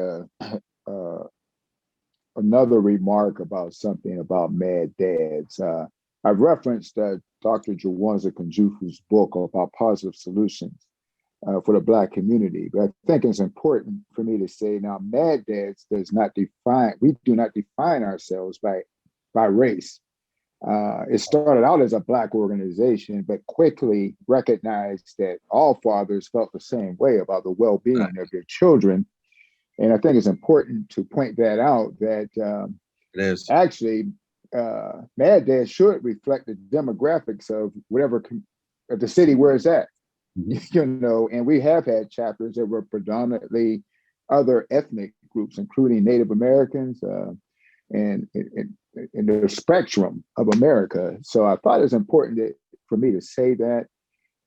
[SPEAKER 3] another remark about something about Mad Dads. I referenced Dr. Jawanza Kunjufu's book about positive solutions. for the Black community. But I think it's important for me to say now, Mad Dads does not define, we do not define ourselves by race. It started out as a Black organization, but quickly recognized that all fathers felt the same way about the well-being of their children. And I think it's important to point that out, that
[SPEAKER 2] it is
[SPEAKER 3] actually Mad Dad should reflect the demographics of whatever of the city where it's at. You know, and we have had chapters that were predominantly other ethnic groups, including Native Americans and in the spectrum of America. So I thought it's important for me to say that.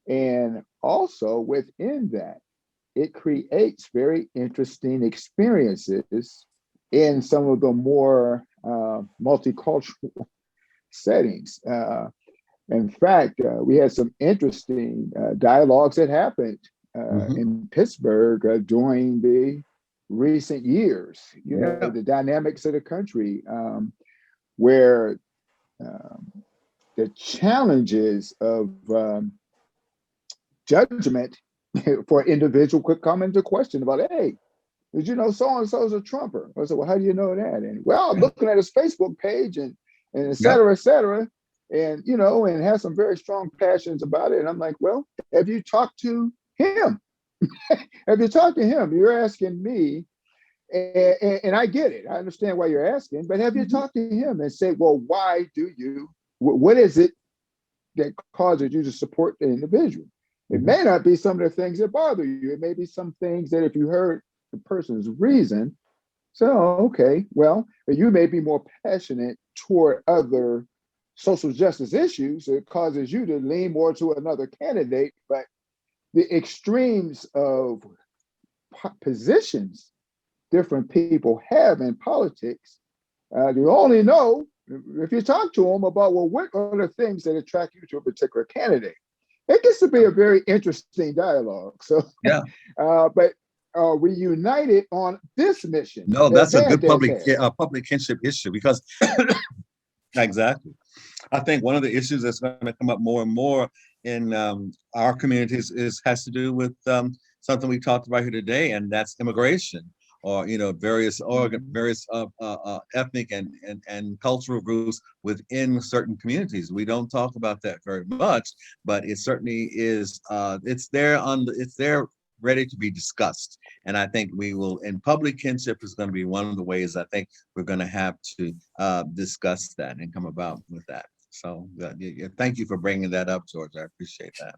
[SPEAKER 3] And also within that, it creates very interesting experiences in some of the more multicultural settings. In fact, we had some interesting dialogues that happened in Pittsburgh during the recent years, you know, the dynamics of the country, where the challenges of judgment for an individual could come into question about, hey, did you know so-and-so is a Trumper? I said, well, how do you know that? And well, I'm looking at his Facebook page and et cetera, et cetera. And, you know, and has some very strong passions about it. And I'm like, well, have you talked to him? Have you talked to him? You're asking me, and I get it. I understand why you're asking, but have you talked to him and say, well, why do you, what is it that causes you to support the individual? It may not be some of the things that bother you. It may be some things that if you heard the person's reason, so, okay, well, you may be more passionate toward other social justice issues. It causes you to lean more to another candidate, but the extremes of positions different people have in politics, you only know if you talk to them about, well, what are the things that attract you to a particular candidate? It gets to be a very interesting dialogue. So, but we united on this mission.
[SPEAKER 2] No, that's a good public kinship issue, because exactly. I think one of the issues that's going to come up more and more in our communities has to do with something we talked about here today, and that's immigration, or you know, various ethnic and cultural groups within certain communities. We don't talk about that very much, but it certainly is. It's there ready to be discussed. And I think we will, and public kinship is going to be one of the ways I think we're going to have to discuss that and come about with that. So thank you for bringing that up, George. I appreciate that.